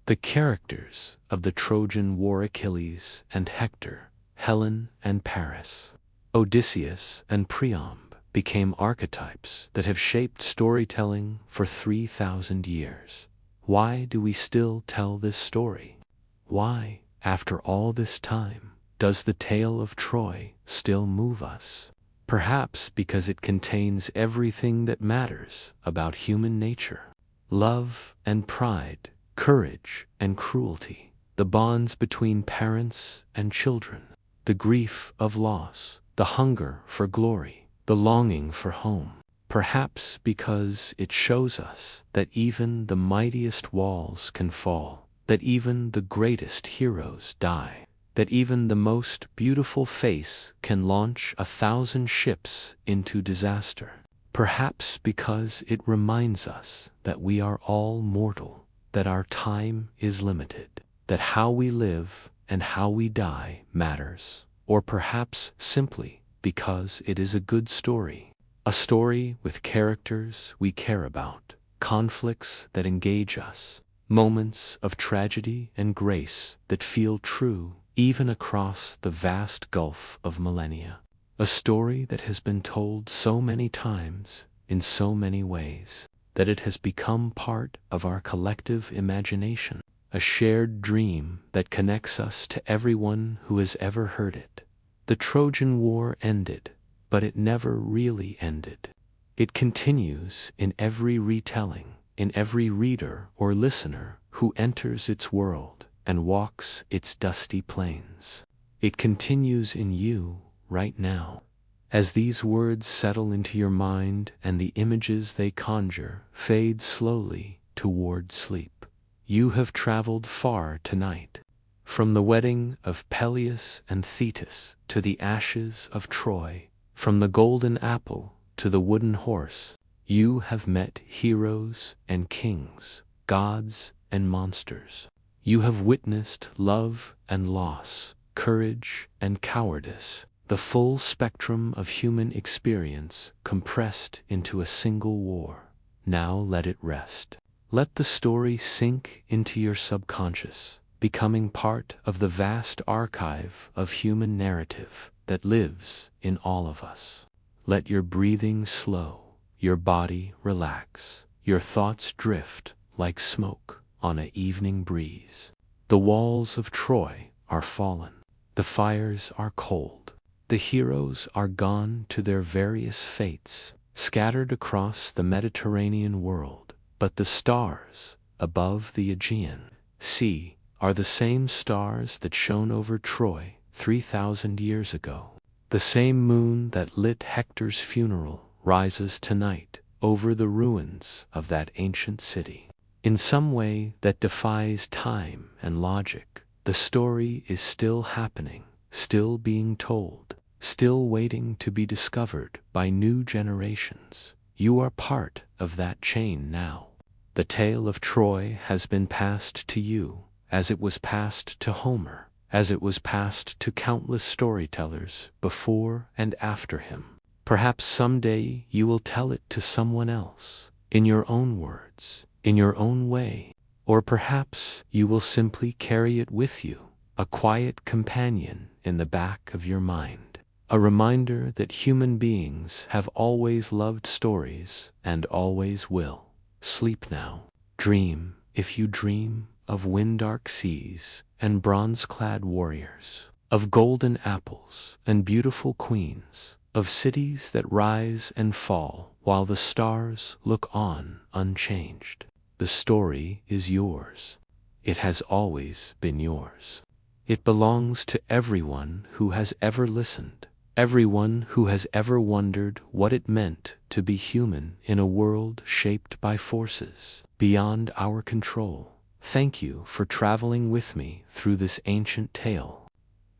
The characters of the Trojan War, Achilles and Hector, Helen and Paris, Odysseus and Priam, became archetypes that have shaped storytelling for 3,000 years. Why do we still tell this story? Why, after all this time, does the tale of Troy still move us? Perhaps because it contains everything that matters about human nature. Love and pride, courage and cruelty, the bonds between parents and children, the grief of loss, the hunger for glory, the longing for home. Perhaps because it shows us that even the mightiest walls can fall, that even the greatest heroes die, that even the most beautiful face can launch 1,000 ships into disaster. Perhaps because it reminds us that we are all mortal, that our time is limited, that how we live and how we die matters, or perhaps simply because it is a good story. A story with characters we care about, conflicts that engage us, moments of tragedy and grace that feel true even across the vast gulf of millennia. A story that has been told so many times, in so many ways, that it has become part of our collective imagination. A shared dream that connects us to everyone who has ever heard it. The Trojan War ended, but it never really ended. It continues in every retelling, in every reader or listener who enters its world and walks its dusty plains. It continues in you right now. As these words settle into your mind and the images they conjure fade slowly toward sleep, you have traveled far tonight. From the wedding of Peleus and Thetis to the ashes of Troy, from the golden apple to the wooden horse, you have met heroes and kings, gods and monsters. You have witnessed love and loss, courage and cowardice, the full spectrum of human experience compressed into a single war. Now let it rest. Let the story sink into your subconscious, becoming part of the vast archive of human narrative that lives in all of us. Let your breathing slow, your body relax, your thoughts drift like smoke on an evening breeze. The walls of Troy are fallen, the fires are cold, the heroes are gone to their various fates, scattered across the Mediterranean world, but the stars above the Aegean Sea are the same stars that shone over Troy 3,000 years ago. The same moon that lit Hector's funeral rises tonight over the ruins of that ancient city. In some way that defies time and logic, the story is still happening, still being told, still waiting to be discovered by new generations. You are part of that chain now. The tale of Troy has been passed to you, as it was passed to Homer, as it was passed to countless storytellers before and after him. Perhaps someday you will tell it to someone else, in your own words, in your own way, or perhaps you will simply carry it with you, a quiet companion in the back of your mind, a reminder that human beings have always loved stories and always will. Sleep now. Dream, if you dream, of wind-dark seas and bronze-clad warriors. of golden apples and beautiful queens, of cities that rise and fall while the stars look on unchanged. The story is yours. It has always been yours. It belongs to everyone who has ever listened, everyone who has ever wondered what it meant to be human in a world shaped by forces beyond our control. Thank you for traveling with me through this ancient tale.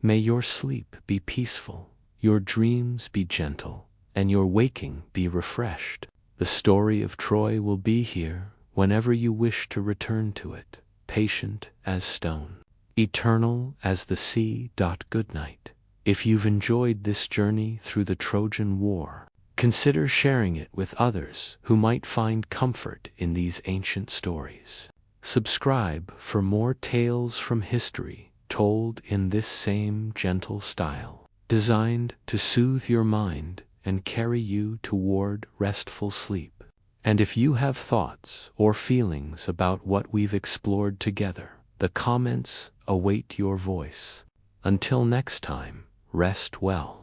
May your sleep be peaceful, your dreams be gentle, and your waking be refreshed. The story of Troy will be here whenever you wish to return to it, patient as stone, eternal as the sea. Good night. If you've enjoyed this journey through the Trojan War, consider sharing it with others who might find comfort in these ancient stories. Subscribe for more tales from history told in this same gentle style, designed to soothe your mind and carry you toward restful sleep. And if you have thoughts or feelings about what we've explored together, the comments await your voice. Until next time, rest well.